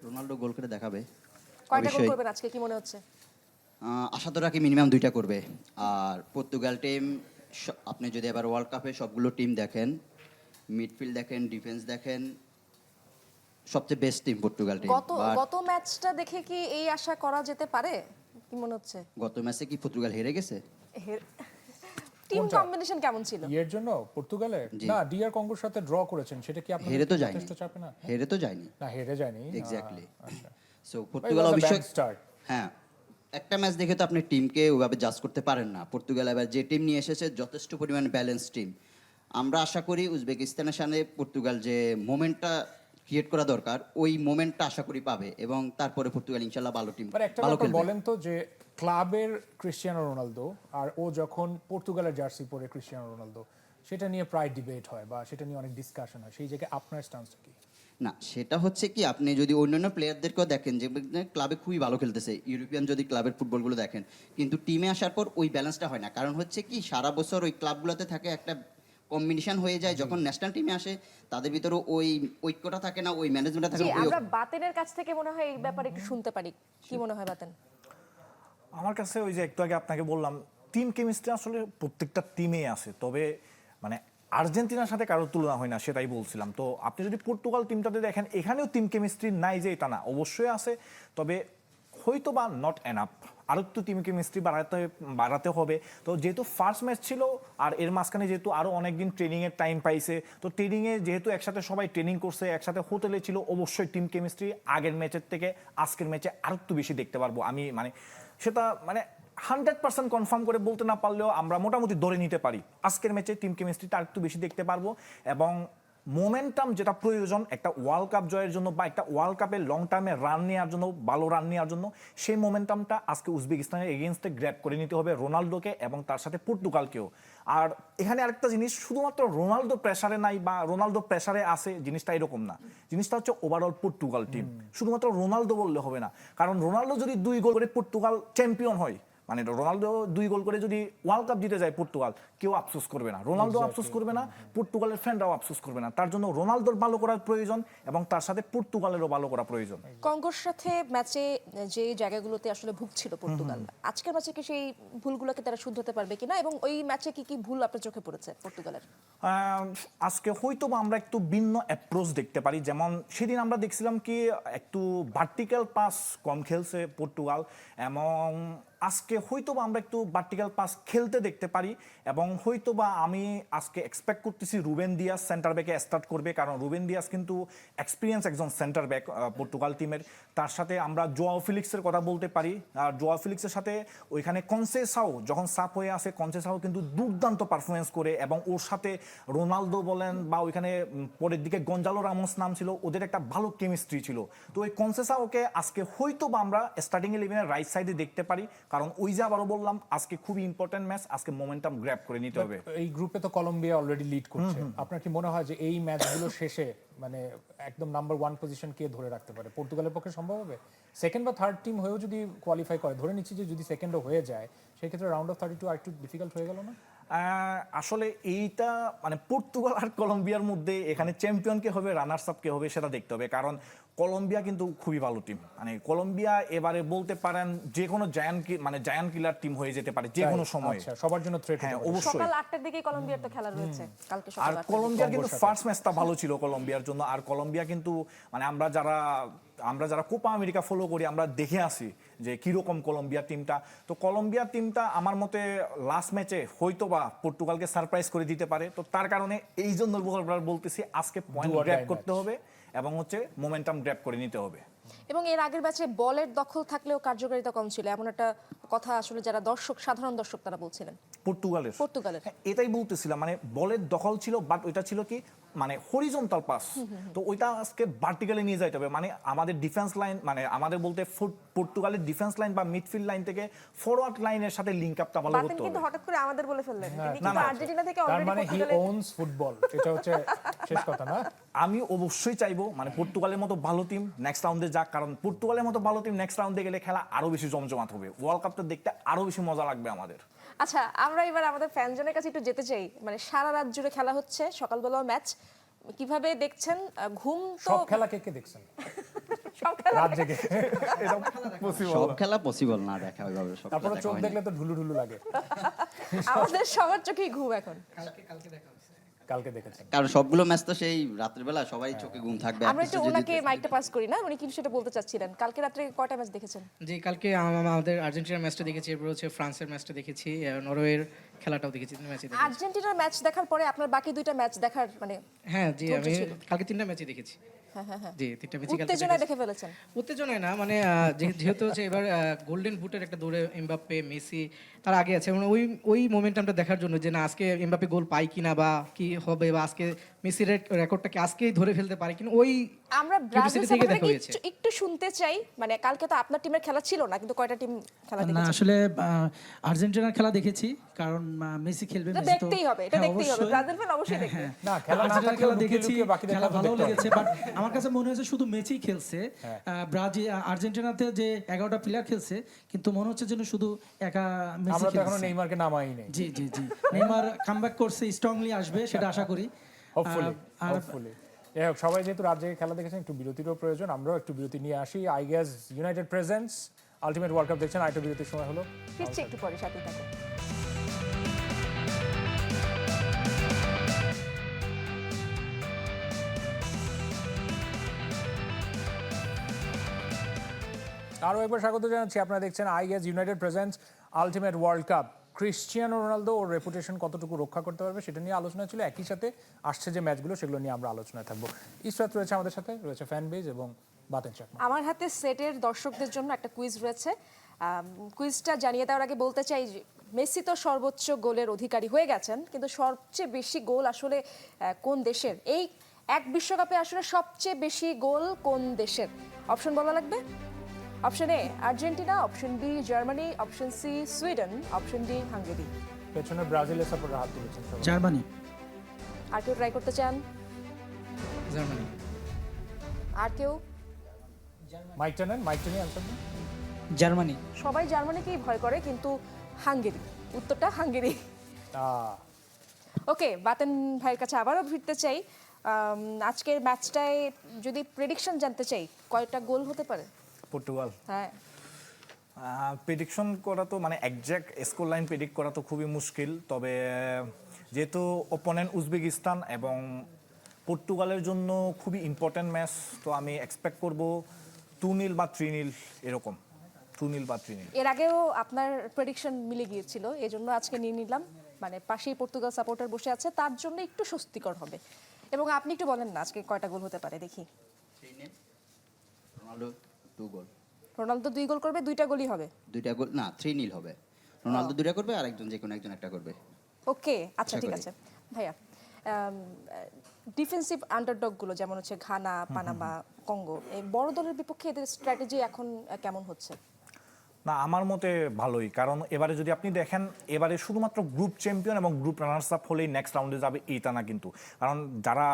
রোনাল্ডো গোল করে দেখাবে, কয়টা গোল অবশ্যই। করবেন আজকে, কি মনে হচ্ছে? আশা তো রাখি মিনিমাম 2টা করবে। আর পর্তুগাল টিম আপনি যদি এবার ওয়ার্ল্ড কাপে সবগুলো টিম দেখেন, মিডফিল্ড দেখেন, ডিফেন্স দেখেন, সবচেয়ে বেস্ট টিম পর্তুগাল টিম। গত ম্যাচটা দেখে কি এই আশা করা যেতে পারে, কি মনে হচ্ছে? গত ম্যাচে কি পর্তুগাল হেরে গেছে? টিম কম্বিনেশন কেমন ছিল? এর জন্য পর্তুগালের না ডিআর কঙ্গোর সাথে ড্র করেছেন, সেটা কি আপনাদের হেরে তো যায়নি, যথেষ্ট চাপে না? হেরে তো যায়নি, না হেরে যায়নি এক্স্যাক্টলি। আচ্ছা। সো পর্তুগাল অবশ্যই স্টার্ট। হ্যাঁ, একটা ম্যাচ দেখে তো আপনি টিমকে ওইভাবে জাজ করতে পারেন না। পর্তুগাল এবার যে টিম নিয়ে এসেছে যথেষ্ট পরিমাণ ব্যালেন্স টিম। আমরা আশা করি উজবেকিস্তানের সামনে পর্তুগাল যে মোমেন্টটা ক্রিয়েট করা দরকার ওই মোমেন্টটা আশা করি পাবে, এবং তারপরে পর্তুগাল ইনশাল্লাহ ভালো টিম, একটা ভালো ব্যাপার খেলবে। বলেন তো, যে ক্লাবের ক্রিস্টিয়ানো রোনালদো আর ও যখন পর্তুগালের জার্সি পরে ক্রিস্টিয়ানো রোনালদো, সেটা নিয়ে প্রায় ডিবেট হয় বা সেটা নিয়ে অনেক ডিসকাশন হয়, সেই জায়গায় আপনার স্ট্যান্সটা কি? না, সেটা হচ্ছে কি আপনি যদি অন্যান্য প্লেয়ারদেরকেও দেখেন যে ক্লাবে খুবই ভালো খেলতেছে, ইউরোপিয়ান যদি ক্লাবের ফুটবলগুলো দেখেন, কিন্তু টিমে আসার পর ওই ব্যালেন্সটা হয় না। কারণ হচ্ছে কি সারা বছর ওই ক্লাবগুলোতে থাকে একটা কম্বিনেশন হয়ে যায়, যখন ন্যাশনাল টিমে আসে তাদের ভিতরে ওই ঐক্যটা থাকে না, ওই ম্যানেজমেন্টটা থাকে জি, না। আমরা বাতেনের কাছ থেকে মনে হয় এই ব্যাপারে একটু শুনতে পারি, কি মনে হয় বাতেন? আমার কাছে ওই যে একটু আগে আপনাকে বললাম, টিম কেমিস্ট্রি আসলে প্রত্যেকটা টিমেই আছে, তবে মানে আর্জেন্টিনার সাথে কারোর তুলনা হয় না, সেটাই বলছিলাম। তো আপনি যদি পর্তুগাল টিমটাতে দেখেন, এখানেও টিম কেমিস্ট্রি নাই যে এটা না, অবশ্যই আছে, তবে হয়তো বা নট এনাফ, আরও একটু টিম কেমিস্ট্রি বাড়াতে হবে। তো যেহেতু ফার্স্ট ম্যাচ ছিল আর এর মাঝখানে যেহেতু আরও অনেকদিন ট্রেনিংয়ের টাইম পাইছে, তো ট্রেনিংয়ে যেহেতু একসাথে সবাই ট্রেনিং করছে, একসাথে হোটেলে ছিল, অবশ্যই টিম কেমিস্ট্রি আগের ম্যাচের থেকে আজকের ম্যাচে আরও একটু বেশি দেখতে পারবো আমি, মানে সেটা মানে 100% কনফার্ম করে বলতে না পারলেও আমরা মোটামুটি ধরে নিতে পারি আজকের ম্যাচে টিম কেমিস্ট্রিটা আরেকটু বেশি দেখতে পারবো। এবং মোমেন্টাম যেটা প্রয়োজন একটা ওয়ার্ল্ড কাপ জয়ের জন্য বা একটা ওয়ার্ল্ড কাপে লং টার্মে রান নেওয়ার জন্য, ভালো রান নেওয়ার জন্য, সেই মোমেন্টামটা আজকে উজবেকিস্তানের এগেনস্টে গ্র্যাব করে নিতে হবে রোনালদোকে এবং তার সাথে পর্তুগালকেও। আর এখানে আরেকটা জিনিস, শুধুমাত্র রোনালদো প্রেসারে নাই বা রোনালদো প্রেসারে আছে জিনিসটা এরকম না, জিনিসটা হচ্ছে ওভারঅল পর্তুগাল টিম। শুধুমাত্র রোনালদো বললে হবে না, কারণ রোনালদো যদি 2 গোল করে পর্তুগাল চ্যাম্পিয়ন হয়, মানে রোনালদো 2 গোল করে যদি ওয়ার্ল্ড কাপ জিতে যায় পর্তুগাল, কেউ আফসোস করবে না, রোনালদো আফসোস করবে না, পর্তুগালের ফ্যানরাও আফসোস করবে না। তার জন্য রোনালদোর ভালো করার প্রয়োজন এবং তার সাথে পর্তুগালেরও ভালো করা প্রয়োজন। কঙ্গোর সাথে ম্যাচে যে জায়গাগুলোতে আসলে ভুগছিল পর্তুগাল, আজকের ম্যাচে কি সেই ভুলগুলোকে তারা শুধরাতে পারবে কিনা, এবং ওই ম্যাচে কি কি ভুল আপনার চোখে পড়েছে পর্তুগালের? আজকে হয়তো বা আমরা একটু ভিন্ন অ্যাপ্রোচ দেখতে পারি। যেমন সেদিন আমরা দেখছিলাম কি একটু ভার্টিক্যাল পাস কম খেলছে পর্তুগাল, এবং আজকে হয়তো বা আমরা একটু ভার্টিক্যাল পাস খেলতে দেখতে পারি, এবং হয়তো বা আমি আজকে এক্সপেক্ট করতেছি রুবেন দিয়াস সেন্টার ব্যাকে স্টার্ট করবে, কারণ রুবেন দিয়াস কিন্তু এক্সপিরিয়েন্স একজন সেন্টার ব্যাক পর্তুগাল টিমের। তার সাথে আমরা জোয়াও ফিলিক্সের কথা বলতে পারি, আর জোয়াও ফিলিক্সের সাথে ওইখানে কনসেসাও যখন সাপ হয়ে আসে, কনসেসাও কিন্তু দুর্দান্ত পারফরমেন্স করে, এবং ওর সাথে রোনালদো বলেন বা ওইখানে পরের দিকে গঞ্জালো রামোস নাম ছিল, ওদের একটা ভালো কেমিস্ট্রি ছিল। তো ওই কনসেসাওকে আজকে হয়তো বা আমরা স্টার্টিং 11-এর রাইট সাইডে দেখতে পারি, কারণ ওই যে আবারও বললাম আজকে খুবই ইম্পর্টেন্ট ম্যাচ, আজকে মোমেন্টাম গ্র্যাব করে নিতে হবে। এই গ্রুপে তো কলম্বিয়া অলরেডি লিড করছে, আপনার কি মনে হয় যে এই ম্যাচগুলো শেষে মানে একদম নাম্বার 1 পজিশন কে ধরে রাখতে পারে? পর্তুগালের পক্ষে সম্ভব হবে? সেকেন্ড বা থার্ড টিম হয়েও যদি কোয়ালিফাই করে, ধরে নিচ্ছি যে যদি সেকেন্ডও হয়ে যায়, সেই ক্ষেত্রে রাউন্ড অফ 32 আর একটু ডিফিকাল্ট হয়ে গেল না? আসলে এইটা মানে পর্তুগাল আর কলম্বিয়ার মধ্যে এখানে চ্যাম্পিয়ন কে হবে, রানার্স আপ কে হবে সেটা দেখতে হবে, কারণ কলম্বিয়া কিন্তু খুবই ভালো টিম। মানে কলম্বিয়া এবারে বলতে পারেন যে কোনো জায়ান্ট কিলার টিম হয়ে যেতে পারে যে কোনো সময়। আচ্ছা, সবার জন্য থ্রেট। হ্যাঁ, অবশ্যই। সকাল 8টার দিকে কলম্বিয়ার তো খেলা রয়েছে কালকে সকাল আর 8টার দিকে। কলম্বিয়ার কিন্তু ফার্স্ট ম্যাচটা ভালো ছিল কলম্বিয়ার জন্য। আর কলম্বিয়া কিন্তু মানে আমরা যারা কোপা আমেরিকা ফলো করি, আমরা দেখে আসি যে কিরকম কলম্বিয়া টিমটা। তো কলম্বিয়া টিমটা আমার মতে লাস্ট ম্যাচে হয়তো বা পর্তুগালকে সারপ্রাইজ করে দিতে পারে। তো তার কারণে এই জন্য বলতেছি আজকে পয়েন্ট গ্র্যাব করতে হবে এবং হচ্ছে মোমেন্টাম গ্র্যাব করে নিতে হবে। এবং এর আগের ম্যাচে বলের দখল থাকলেও কার্যকারিতা কম ছিল, এমন একটা কথা আসলে যারা সাধারণ দর্শক তারা বলছিলেন পর্তুগালের। হ্যাঁ, এটাই বলতেছিলাম, মানে বলের দখল ছিল, বাট ওইটা ছিল কি মানে হরিজন্টাল পাস, তো ওইটা আজকে ভার্টিক্যালি নিয়ে যাইতে হবে। মানে আমাদের ডিফেন্স লাইন, মানে আমাদের বলতে পর্তুগালের ডিফেন্স লাইন বা মিডফিল্ড লাইন থেকে ফরওয়ার্ড লাইনের সাথে লিংক আপটা ভালো করতে হবে। কিন্তু হঠাৎ করে আমাদের বলে ফেললেন, তিনি না, কিন্তু আর্জেন্টিনা থেকে তার অলরেডি মানে হি ওনস ফুটবল, এটা হচ্ছে শেষ কথা না? আমি অবশ্যই চাইবো মানে পর্তুগালের মতো ভালো টিম নেক্সট রাউন্ডে যাক, কারণ পর্তুগালের মতো ভালো টিম নেক্সট রাউন্ডে গেলে খেলা আরো বেশি জমজমাট হবে, ওয়ার্ল্ড কাপটা দেখতে আরো বেশি মজা লাগবে আমাদের। আচ্ছা, আমরা এবার আমাদের ফ্যানজনের কাছে একটু যেতে চাই। মানে সারা রাত জুড়ে খেলা হচ্ছে, সকালবেলাও ম্যাচ, কিভাবে দেখছেন? ঘুম তো সব খেলা কে দেখছেন? সব খেলা রাত জেগে? সব খেলা পসিবল না দেখা ওইভাবে, সব খেলা তারপরে দেখা চোখ হয় না। দেখলে তো ঢুলু ঢুলু লাগে। আমাদের সবার চোখেই ঘুম এখন। কালকে দেখেছেন? কারণ সবগুলো ম্যাচ তো সেই রাতের বেলা, সবাই চোখে ঘুম থাকবে। আমরা একটু At least ওনাকে যদি- মাইকটা পাস করি না, উনি কিন্তু সেটা বলতে চাচ্ছিলেন। কালকে রাত্রে কয়টা ম্যাচ দেখেছেন? জি, কালকে আমাদের আর্জেন্টিনার ম্যাচটা দেখেছি, এরপর হচ্ছে ফ্রান্সের ম্যাচটা দেখেছি, নরওয়ের খেলাটাও দেখেছি, তিন ম্যাচই দেখেছি। আর্জেন্টিনার ম্যাচ দেখার পরে আপনার বাকি দুইটা ম্যাচ দেখার মানে হ্যাঁ জি, ধৈর্য আমি ছিল। কালকে তিনটা ম্যাচই দেখেছি। জি, তিনটা ম্যাচই কালকে উত্তেজনায় দেখেছি। দেখে ফেলেছেন? উত্তেজনায় না, মানে যেহেতু হচ্ছে এবার গোল্ডেন বুটের একটা দৌড়ে এমবাপ্পে, মেসি তার আগে আছে, মানে ওই মোমেন্টামটা দেখার জন্য যে না আজকে এমবাপ্পে গোল পাই কিনা বা কি হবে, বা আজকে মেসির রেকর্ডটাকে আজকেই ধরে ফেলতে পারে কিনা, ওই আমরা ব্রাজিল curiosity থেকে সাপোর্টারকে দেখা হয়েছে। একটু শুনতে চাই। মানে কালকে তো আপনার টিমের খেলা ছিল না, কিন্তু কয়টা টিম খেলা না দেখেছেন? আসলে আর্জেন্টিনার খেলা দেখেছি, কারণ মেসি খেলবে, এটা মেসি তো দেখতেই হবে, এটা হ্যাঁ, দেখতেই হবে। অবশ্যই। ব্রাজিল ফ্যান অবশ্যই দেখবে। না, খেলা না আর্জেন্টিনার থাকলেও খেলা লুকিয়ে দেখেছি, লুকিয়ে বাকিদের খেলা খেলা ভালো দেখতে হবে। লেগেছে, বাট আমার কাছে মনে হয়েছে শুধু ম্যাচই খেলছে। ব্রাজিল আর্জেন্টিনাতে যে 11টা প্লেয়ার খেলছে, কিন্তু মনে হচ্ছে যেন শুধু একা মেসি আমরা তো এখনো খেলছে। নেইমারকে নামাই নাই। জি জি জি, নেইমার কামব্যাক করছে, স্ট্রংলি আসবে সেটা আশা করি। হোপফুলি আর হোপফুলি। যাই হোক, সবাই যেহেতু রাত জেগে খেলা দেখেছেন, একটু বিরতিরও প্রয়োজন, আমরাও একটু বিরতি নিয়ে আসি। I guess United presents ultimate world cup দেখছেন, আরেকটা বিরতির সময় হলো। ফিরছি একটু পরে, সাথে থাকুন। আরও একবার স্বাগত জানাচ্ছি, আপনারা দেখছেন I guess United presents ultimate world cup. Cristiano Ronaldo or reputation কতটুকু রক্ষা করতে পারবে সেটা নিয়ে আলোচনা ছিল। একই সাথে আসছে যে ম্যাচগুলো সেগুলো নিয়ে আমরা আলোচনায় থাকবো। ইসরাত রয়েছে আমাদের সাথে, রয়েছে ফ্যান বেজ এবং বাতেন চাকমা। আমার হাতে সেটের দর্শকদের জন্য একটা কুইজ রয়েছে। কুইজটা জানিয়ে দেওয়ার আগে বলতে চাই যে মেসি তো সর্বোচ্চ গোলের অধিকারী হয়ে গেছেন, কিন্তু সবচেয়ে বেশি গোল আসলে কোন দেশের? এই এক বিশ্বকাপে আসলে সবচেয়ে বেশি গোল কোন দেশের? অপশন বলা লাগবে। Option A Argentina, option B Germany, option C Sweden, option D Hungary. পেছনে ব্রাজিলের সাপোর্টার হাত তুলেছেন সবাই। জার্মানি। আর কেউ ট্রাই করতে চান? জার্মানি। আর কেউ? মাইকটা নেন, মাইকটা নিয়ে আনসার দিন। জার্মানি। সবাই জার্মানিকেই ভয় করে, কিন্তু হাঙ্গেরি। উত্তরটা হাঙ্গেরি। ওকে, বাতেন ভাইয়ের কাছে আবারও ফিরতে চাই। আজকের ম্যাচটায় যদি প্রেডিকশন জানতে চাই, কয়টা গোল হতে পারে? পর্তুগাল হ্যাঁ, প্রেডিকশন করা তো মানে একজ্যাক্ট স্কোর লাইন প্রেডিক্ট করা তো খুবই মুশকিল, তবে যেহেতু ওপোনেন্ট উজবেকিস্তান এবং পর্তুগালের জন্য খুবই ইম্পর্ট্যান্ট ম্যাচ, তো আমি এক্সপেক্ট করব 2-0 বা 3-0 এরকম, 2-0 বা 3-0। এর আগেও আপনার প্রেডিকশন মিলে গিয়েছিল, এই জন্য আজকে নিয়ে নিলাম। মানে পাশেই পর্তুগাল সাপোর্টার বসে আছে, তার জন্য একটু স্বস্তিকর হবে। এবং আপনি একটু বলেন না আজকে কয়টা গোল হতে পারে দেখি। 3-0 রোনাল্ডো 2 গোল। রোনালদো 2 গোল করবে, 2টা গোলই হবে। 2টা গোল না, 3-0 হবে। রোনালদো 2টা করবে আর একজন যে কোনো একজন একটা করবে। ওকে, আচ্ছা আশা ঠিক করি। আছে ভাইয়া। ডিফেন্সিভ আন্ডারডগগুলো যেমন হচ্ছে ঘানা, পানামা, কঙ্গো, এই বড় দলের বিপক্ষে এদের স্ট্র্যাটেজি এখন কেমন হচ্ছে? না, আমার মতে ভালোই, কারণ এবারে যদি আপনি দেখেন, এবারে শুধুমাত্র গ্রুপ চ্যাম্পিয়ন এবং গ্রুপ রানার্স আপ হলেই নেক্সট রাউন্ডে যাবে এইটা না কিন্তু, কারণ যারা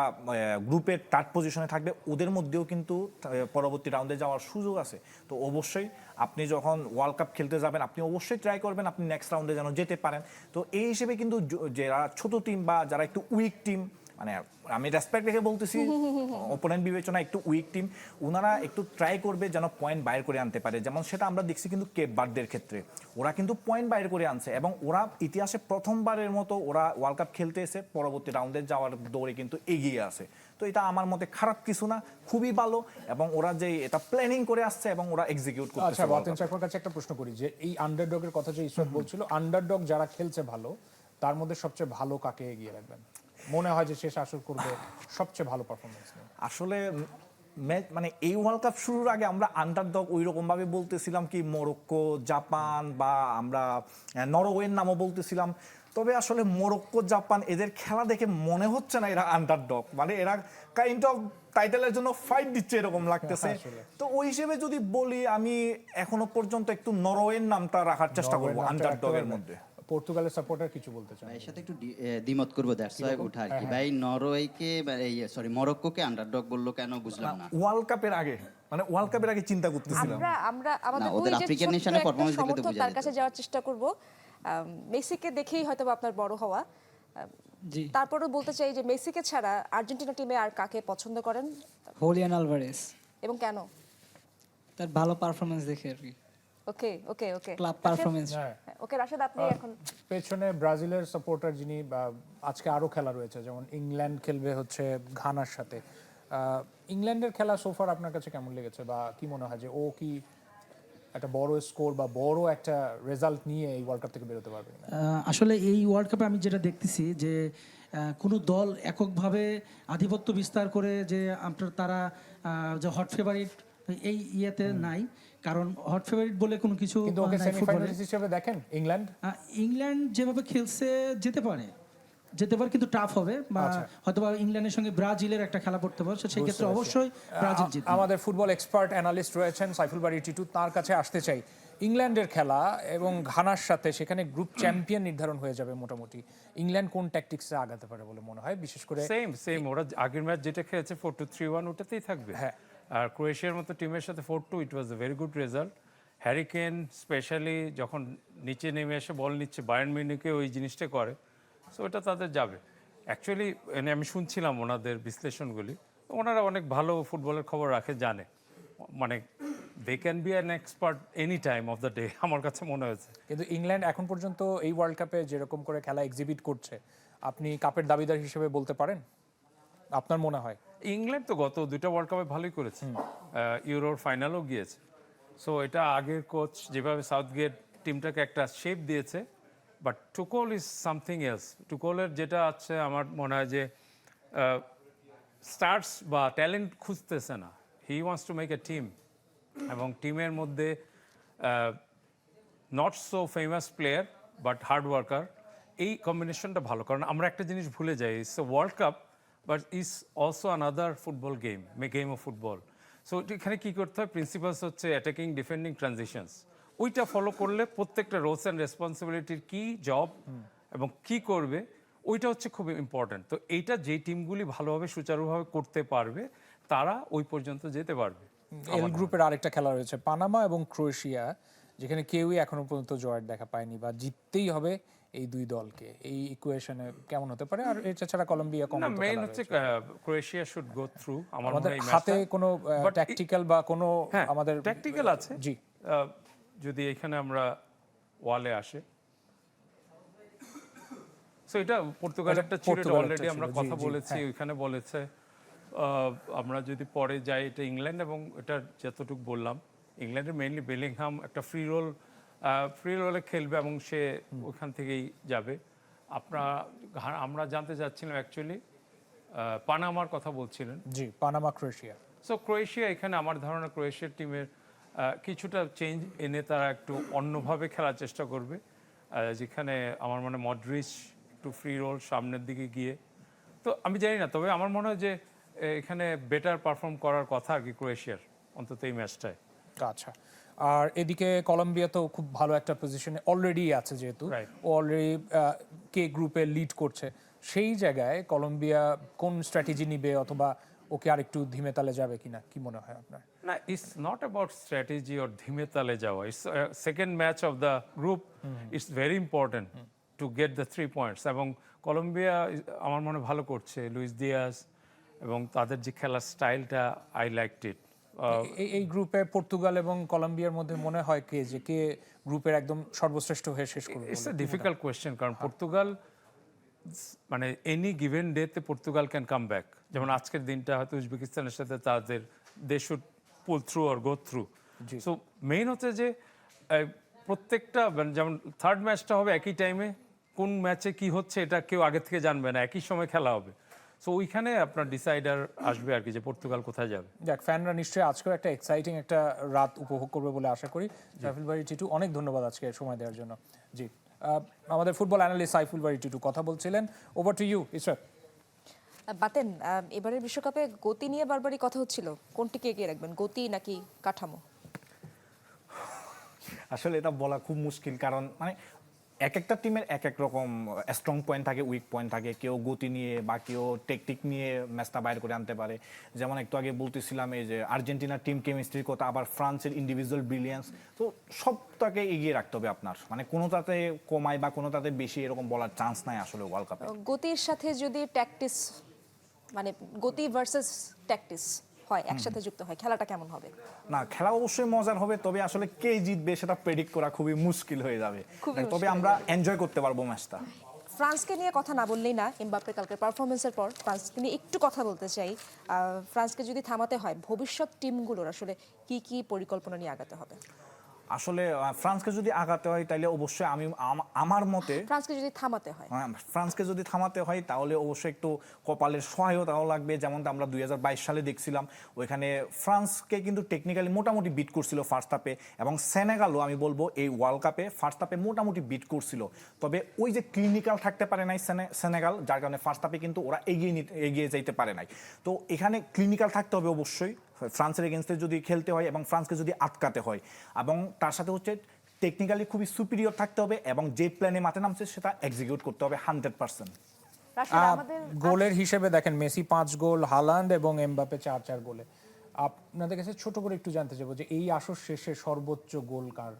গ্রুপের থার্ড পজিশনে থাকবে ওদের মধ্যেও কিন্তু পরবর্তী রাউন্ডে যাওয়ার সুযোগ আছে। তো অবশ্যই আপনি যখন ওয়ার্ল্ড কাপ খেলতে যাবেন আপনি অবশ্যই ট্রাই করবেন আপনি নেক্সট রাউন্ডে যেন যেতে পারেন। তো এই হিসেবে কিন্তু যারা ছোট টিম বা যারা একটু উইক টিম, মানে আমি রেসপেক্ট রেখে বলতেছি, অপোনেন্ট বিবেচনা একটু উইক টিম, ওনারা একটু ট্রাই করবে যেন পয়েন্ট বাইর করে আনতে পারে। যেমন সেটা আমরা দেখছি কিন্তু কেপ বার্ডের ক্ষেত্রে, ওরা কিন্তু পয়েন্ট বাইর করে আনছে এবং ওরা ইতিহাসে প্রথমবারের মতো ওরা ওয়ার্ল্ড কাপ খেলতে এসে পরবর্তী রাউন্ডে যাওয়ার দৌড়ে কিন্তু এগিয়ে আছে। তো এটা আমার মতে খারাপ কিছু না, খুবই ভালো, এবং ওরা যে এটা প্ল্যানিং করে আসছে এবং ওরা এক্সিকিউট করতেছে। আচ্ছা, বাতেন চাকমার কাছে একটা প্রশ্ন করি, যে এই আন্ডারডগের কথা যে ঈশ্বর বলছিল, আন্ডারডগ যারা খেলছে ভালো, তার মধ্যে সবচেয়ে ভালো কাকে এগিয়ে রাখবেন মনে হয় যে শেষ আসর করবে সবচেয়ে ভালো পারফরমেন্স নিয়ে? আসলে মানে এই ওয়ার্ল্ড কাপ শুরুর আগে আমরা আন্ডারডগ ওই রকম ভাবে বলতেছিলাম কি মরক্কো, জাপান বা আমরা নরওয়ের নামও বলতেছিলাম, তবে আসলে মরক্কো, জাপান এদের খেলা দেখে মনে হচ্ছে না এরা আন্ডারডগ, মানে এরা কাইন্ড অফ টাইটেলের জন্য ফাইট দিচ্ছে এরকম লাগতেছে। তো ওই হিসেবে যদি বলি, আমি এখনো পর্যন্ত একটু নরওয়ের নামটা রাখার চেষ্টা করবো আন্ডারডগের মধ্যে। পর্তুগালের সাপোর্টার কিছু বলতে চান? ভাইয়ের সাথে একটু দ্বিমত করবো, দ্যাটস ওয়াই উঠা আর কি। ভাই নরওয়েকে মরক্কোকে আন্ডারডগ বললো কেন বুঝলাম না। ওয়ার্ল্ড কাপের আগে, মানে ওয়ার্ল্ড কাপের আগে চিন্তা করতেছিলাম। আমরা আমাদের না, ওদের ওই যে আফ্রিকান ছোট্ট নেশনে একটা performance দেখলে তো সমর্থক, বোঝা তার যেত। কাছে যাওয়ার চেষ্টা করব। মেসিকে দেখেই হয়তো বা আপনার বড় হওয়া। জি। তারপরেও বলতে চাই যে মেসিকে ছাড়া আর্জেন্টিনা টিমে আর কাকে পছন্দ করেন হোলিয়ান আলভারেস, এবং কেন? তার ভালো পারফরমেন্স দেখে আর কি, ওকে ওকে ওকে, ক্লাব পারফরমেন্স। হ্যাঁ, ওকে রাশেদ, আপনি এখন পেছনে ব্রাজিলের সাপোর্টার যিনি, আজকে আরো খেলা রয়েছে, যেমন ইংল্যান্ড খেলবে হচ্ছে ঘানার সাথে। ইংল্যান্ডের খেলা সোফার আপনার কাছে কেমন লেগেছে, বা কি মনে হয় যে ও কি একটা বড় স্কোর বা বড় একটা রেজাল্ট নিয়ে এই ওয়ার্ল্ড কাপ থেকে বেরোতে পারবে কিনা? আসলে এই ওয়ার্ল্ড কাপে আমি যেটা দেখতেছি যে কোনো দল এককভাবে আধিপত্য বিস্তার করে যে আপনার তারা যে হট ফেভারিট এই ইয়েতে নাই, কারণ হট ফেভারিট বলে কোনো কিছু কিন্তু ওকে নাই ফুটবলে। সেমিফাইনালিস্ট হিসেবে দেখেন ইংল্যান্ড? ইংল্যান্ড যেভাবে খেলছে যেতে পারে, কিন্তু টাফ হবে, বা আচ্ছা। হয়তো বা ইংল্যান্ডের সঙ্গে ব্রাজিলের একটা খেলা পড়তে পারে, সেই ক্ষেত্রে অবশ্যই ব্রাজিল জিতবে। আমাদের ফুটবল এক্সপার্ট অ্যানালিস্ট রয়েছেন সাইফুল বারী টিটু, তার কাছে আসতে চাই। ইংল্যান্ডের খেলা এবং ঘানার সাথে, সেখানে গ্রুপ চ্যাম্পিয়ন নির্ধারণ হয়ে যাবে মোটামুটি। ইংল্যান্ড কোন ট্যাকটিক্সে আগাতে পারে বলে মনে হয়, বিশেষ করে? সেম ওরা আগের ম্যাচ যেটা খেলেছে 4-2-3-1 ওটাতেই থাকবে। হ্যাঁ। আর ক্রোয়েশিয়ার মতো টিমের সাথে 4-2 it was a very good result. Harry Kane specially যখন নিচে নেমে এসে বল নিচ্ছে, বায়ার্ন মিউনিখে ওই জিনিসটা করে, সো এটা তাদের যাবে। অ্যাকচুয়ালি আমি শুনছিলাম ওনাদের বিশ্লেষণগুলি, ওনারা অনেক ভালো ফুটবলের খবর রাখে, জানে, মানে they can be an expert any time of the day আমার কাছে মনে হয়েছে। কিন্তু ইংল্যান্ড এখন পর্যন্ত এই ওয়ার্ল্ড কাপে যেরকম করে খেলা এক্সিবিট করছে, আপনি কাপের দাবিদার হিসেবে বলতে পারেন? আপনার মনে হয়? ইংল্যান্ড তো গত দুটো ওয়ার্ল্ড কাপে ভালোই করেছে, ইউরোর ফাইনালও গিয়েছে। সো এটা আগের কোচ যেভাবে সাউথগেট টিমটাকে একটা শেপ দিয়েছে, বাট টুকোল ইজ সামথিং এলস। টুকোলের যেটা আছে আমার মনে হয় যে স্টার্স বা ট্যালেন্ট খুঁজতেছে না, হি wants to make a team, এবং টিমের মধ্যে not so famous player but hard worker, এই কম্বিনেশনটা ভালো। কারণ আমরা একটা জিনিস ভুলে যাই, it's a world cup, but is also another football game of football. So এখানে কী করতে হয়, প্রিন্সিপালস হচ্ছে অ্যাটাকিং, ডিফেন্ডিং, ট্রানজিশনস। ওইটা ফলো করলে প্রত্যেকটা রোলস অ্যান্ড রেসপন্সিবিলিটির কী জব এবং কী করবে ওইটা হচ্ছে খুব ইম্পর্ট্যান্ট। তো এইটা যেই টিমগুলি ভালোভাবে সুচারুভাবে করতে পারবে তারা ওই পর্যন্ত যেতে পারবে। এল গ্রুপের আরেকটা খেলা রয়েছে পানামা এবং ক্রোয়েশিয়া, যেখানে কেউই এখনো পর্যন্ত জয়ের দেখা পায়নি বা জিততেই হবে এই দুই দলকে। এই ইকুয়েশনে কেমন হতে পারে? আর এটা ছাড়া কলম্বিয়া কম না, মেইন হচ্ছে ক্রোয়েশিয়া শুড গো থ্রু। আমার মনে আমাদের হয় এই হাতে ম্যাচটা কোনো ট্যাকটিক্যাল বা কোনো আমাদের ট্যাকটিক্যাল আছে। জি যদি এখানে আমরা ওয়ালে আসে, সো এটা পর্তুগাল একটা ছিল, পর্তুগাল অলরেডি একটা আমরা ছিল, কথা জি, জি, বলেছি, হ্যাঁ। ওইখানে বলেছে। আমরা যদি পরে যাই, এটা ইংল্যান্ড, এবং এটা যতটুকু বললাম ইংল্যান্ডের মেইনলি বেলিংহাম একটা ফ্রি রোলে খেলবে এবং সে ওখান থেকেই যাবে। আমরা জানতে চাচ্ছিলাম অ্যাকচুয়ালি পানামার কথা বলছিলেন। জি পানামা ক্রোয়েশিয়া। সো ক্রোয়েশিয়া, এখানে আমার ধারণা ক্রোয়েশিয়ার টিমের কিছুটা চেঞ্জ এনে তারা একটু অন্যভাবে খেলার চেষ্টা করবে, যেখানে আমার মনে মডরিচ একটু ফ্রি রোল সামনের দিকে গিয়ে। তো আমি জানি না, তবে আমার মনে হয় যে এখানে বেটার পারফর্ম করার কথা আর কি ক্রোয়েশিয়ার, অন্তত এই ম্যাচটায়। আচ্ছা, আর এদিকে কলম্বিয়া তো খুব ভালো একটা পজিশনে অলরেডি আছে, যেহেতু Right. ও অলরেডি কে গ্রুপে লিড করছে। সেই জায়গায় কলম্বিয়া কোন স্ট্র্যাটেজি নিবে, অথবা ওকে আর একটু ধীমে তালে যাবে কিনা, কি মনে হয় আপনার? না, ইটস নট অ্যাবাউট স্ট্র্যাটেজি ওর ধীমে তালে যাওয়া। It's second match of the group, it's very important to get the 3 points. এবং কলম্বিয়া আমার মনে হয় ভালো করছে, লুইস দিয়াজ, এবং তাদের যে খেলার স্টাইলটা, আই লাইকড ইট। এই গ্রুপে পর্তুগাল এবং কলম্বিয়ার মধ্যে মনে হয় কে গ্রুপের একদম সর্বশ্রেষ্ঠ হয়ে শেষ করবে? ইটস এ ডিফিকাল্ট কোয়েশ্চেন, কারণ পর্তুগাল মানে এনি গিভেন ডেতে পর্তুগাল ক্যান কাম ব্যাক। যেমন আজকের দিনটা হয়তো উজবেকিস্তানের সাথে তাদের they should pull through or go through. So main হচ্ছে যে প্রত্যেকটা যেমন থার্ড ম্যাচটা হবে একই টাইমে, কোন ম্যাচে কি হচ্ছে এটা কেউ আগে থেকে জানবে না, একই সময় খেলা হবে। সো ওইখানে আপনার ডিসাইডার আসবে আর কি, যে পর্তুগাল কোথায় যাবে। যাক, ফ্যানরা নিশ্চয়ই আজকেও একটা এক্সাইটিং একটা রাত উপভোগ করবে বলে আশা করি। সাইফুল বারী টিটু, অনেক ধন্যবাদ আজকে সময় দেওয়ার জন্য। জি, আমাদের ফুটবল অ্যানালিস্ট সাইফুল বারী টিটু কথা বলছিলেন। Over to you Israt. Baten, এবারের বিশ্বকাপে গতি নিয়ে বারবারই কথা হচ্ছিল, কোনটিকে এগিয়ে রাখবেন, গতি নাকি কাঠামো? আসলে এটা বলা খুব মুশকিল, কারণ মানে এক একটা টিমের এক এক রকম স্ট্রং পয়েন্ট থাকে, উইক পয়েন্ট থাকে। কেউ গতি নিয়ে বা কেউ টেকটিক নিয়ে ম্যাচটা বাইর করে আনতে পারে। যেমন একটু আগে বলতেছিলাম এই যে আর্জেন্টিনার টিম কেমিস্ট্রির কথা, আবার ফ্রান্সের ইন্ডিভিজুয়াল ব্রিলিয়েন্স। তো সবটাকে এগিয়ে রাখতে হবে আপনার, মানে কোনোটাতে কমায় বা কোনোটাতে বেশি এরকম বলার চান্স নাই আসলে ওয়ার্ল্ড কাপে। গতির সাথে যদি ট্যাকটিস, মানে গতি ভার্সেস ট্যাকটিস হয়, একসাথে যুক্ত হয়, খেলাটা কেমন হবে? না, খেলা অবশ্যই মজার হবে, তবে আসলে কে জিতবে সেটা প্রেডিক্ট করা খুবই মুশকিল হয়ে যাবে। খুবই তবে মুশকিল আমরা এনজয় করতে পারবো ম্যাচটা। ফ্রান্সকে নিয়ে কথা না বললেই না, এমবাপ্পের কালকের পারফরমেন্সের পর ফ্রান্সকে নিয়ে একটু কথা বলতে চাই। ফ্রান্সকে যদি থামাতে হয়, ভবিষ্যৎ টিমগুলোর আসলে কি কি পরিকল্পনা নিয়ে আগাতে হবে? আসলে ফ্রান্সকে যদি আগাতে হয় তাহলে অবশ্যই আমার মতে ফ্রান্সকে যদি থামাতে হয়, ফ্রান্সকে যদি থামাতে হয় তাহলে অবশ্যই একটু কপালের সহায়তাও লাগবে। যেমনটা আমরা 2022 সালে দেখছিলাম, ওইখানে ফ্রান্সকে কিন্তু টেকনিক্যালি মোটামুটি বিট করছিল ফার্স্ট হাফে, এবং সেনেগালও আমি বলবো এই ওয়ার্ল্ড কাপে ফার্স্ট হাফে মোটামুটি বিট করছিল। তবে ওই যে ক্লিনিক্যাল থাকতে পারে নাই সেনেগাল, যার কারণে ফার্স্ট হাফে কিন্তু ওরা এগিয়ে যেতে পারে নাই। তো এখানে ক্লিনিক্যাল থাকতে হবে অবশ্যই ফ্রান্সের এগেনস্টে যদি খেলতে হয় এবং ফ্রান্সকে যদি আটকাতে হয়, এবং তার সাথে হচ্ছে টেকনিক্যালি খুবই সুপিরিয়র থাকতে হবে, এবং যে প্ল্যানে মাঠে নামছে সেটা এক্সিকিউট করতে হবে 100%। গোলের হিসেবে দেখেন মেসি 5 গোল, হালান্ড এবং এমবাপ্পে 4 গোলে। আপনাদের কাছে ছোট করে একটু জানতে চাইবো যে এই আসর শেষে সর্বোচ্চ গোল কার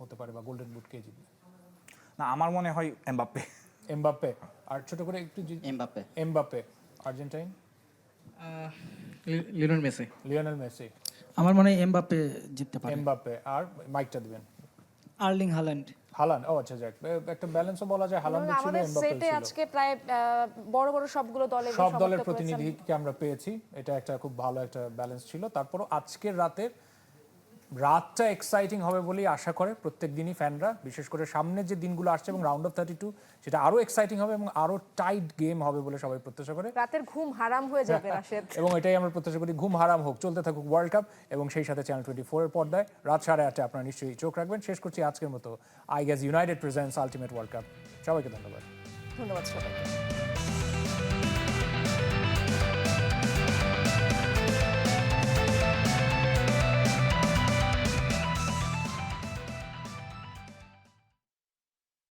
হতে পারে বা গোল্ডেন বুট কে জিতবে? না, আমার মনে হয় এমবাপ্পে। আর ছোট করে একটু এমবাপ্পে। Argentine Lionel Messi. আমার মনে হয় এমবাপ্পে জিততে পারে। এমবাপ্পে। আর মাইকটা দিবেন আর্লিং হাল্যান্ড। হালান্ড। ও আচ্ছা, যাক, একটা ব্যালেন্সও বলা যায়। হালান্ড ছিল, আমাদের এমবাপ্পে সেটে ছিল। আজকে প্রায় বড় বড় সবগুলো দলের সব দলের প্রতিনিধিকে আমরা পেয়েছি, এটা একটা খুব ভালো একটা ব্যালেন্স ছিল। তারপরও আজকের রাতটা এক্সাইটিং হবে বলেই আশা করে প্রত্যেক দিনই ফ্যানরা, বিশেষ করে সামনের যে দিনগুলো আসছে এবং রাউন্ড অফ 32 সেটা আরো এক্সাইটিং হবে এবং আরো টাইট গেম হবে বলে সবাই প্রত্যাশা করে। রাতের ঘুম হারাম হয়ে যাবে রাশেদ। এবং এটাই আমরা প্রত্যাশা করি, ঘুম হারাম হোক, চলতে থাকুক ওয়ার্ল্ড কাপ, এবং সেই সাথে চ্যানেল 24 এর পর্দায় রাত 8:30 আপনারা নিশ্চয়ই চোখ রাখবেন। শেষ করছি আজকের মতো I guess United presents ultimate world cup. সবাইকে ধন্যবাদ। ধন্যবাদ সবাইকে।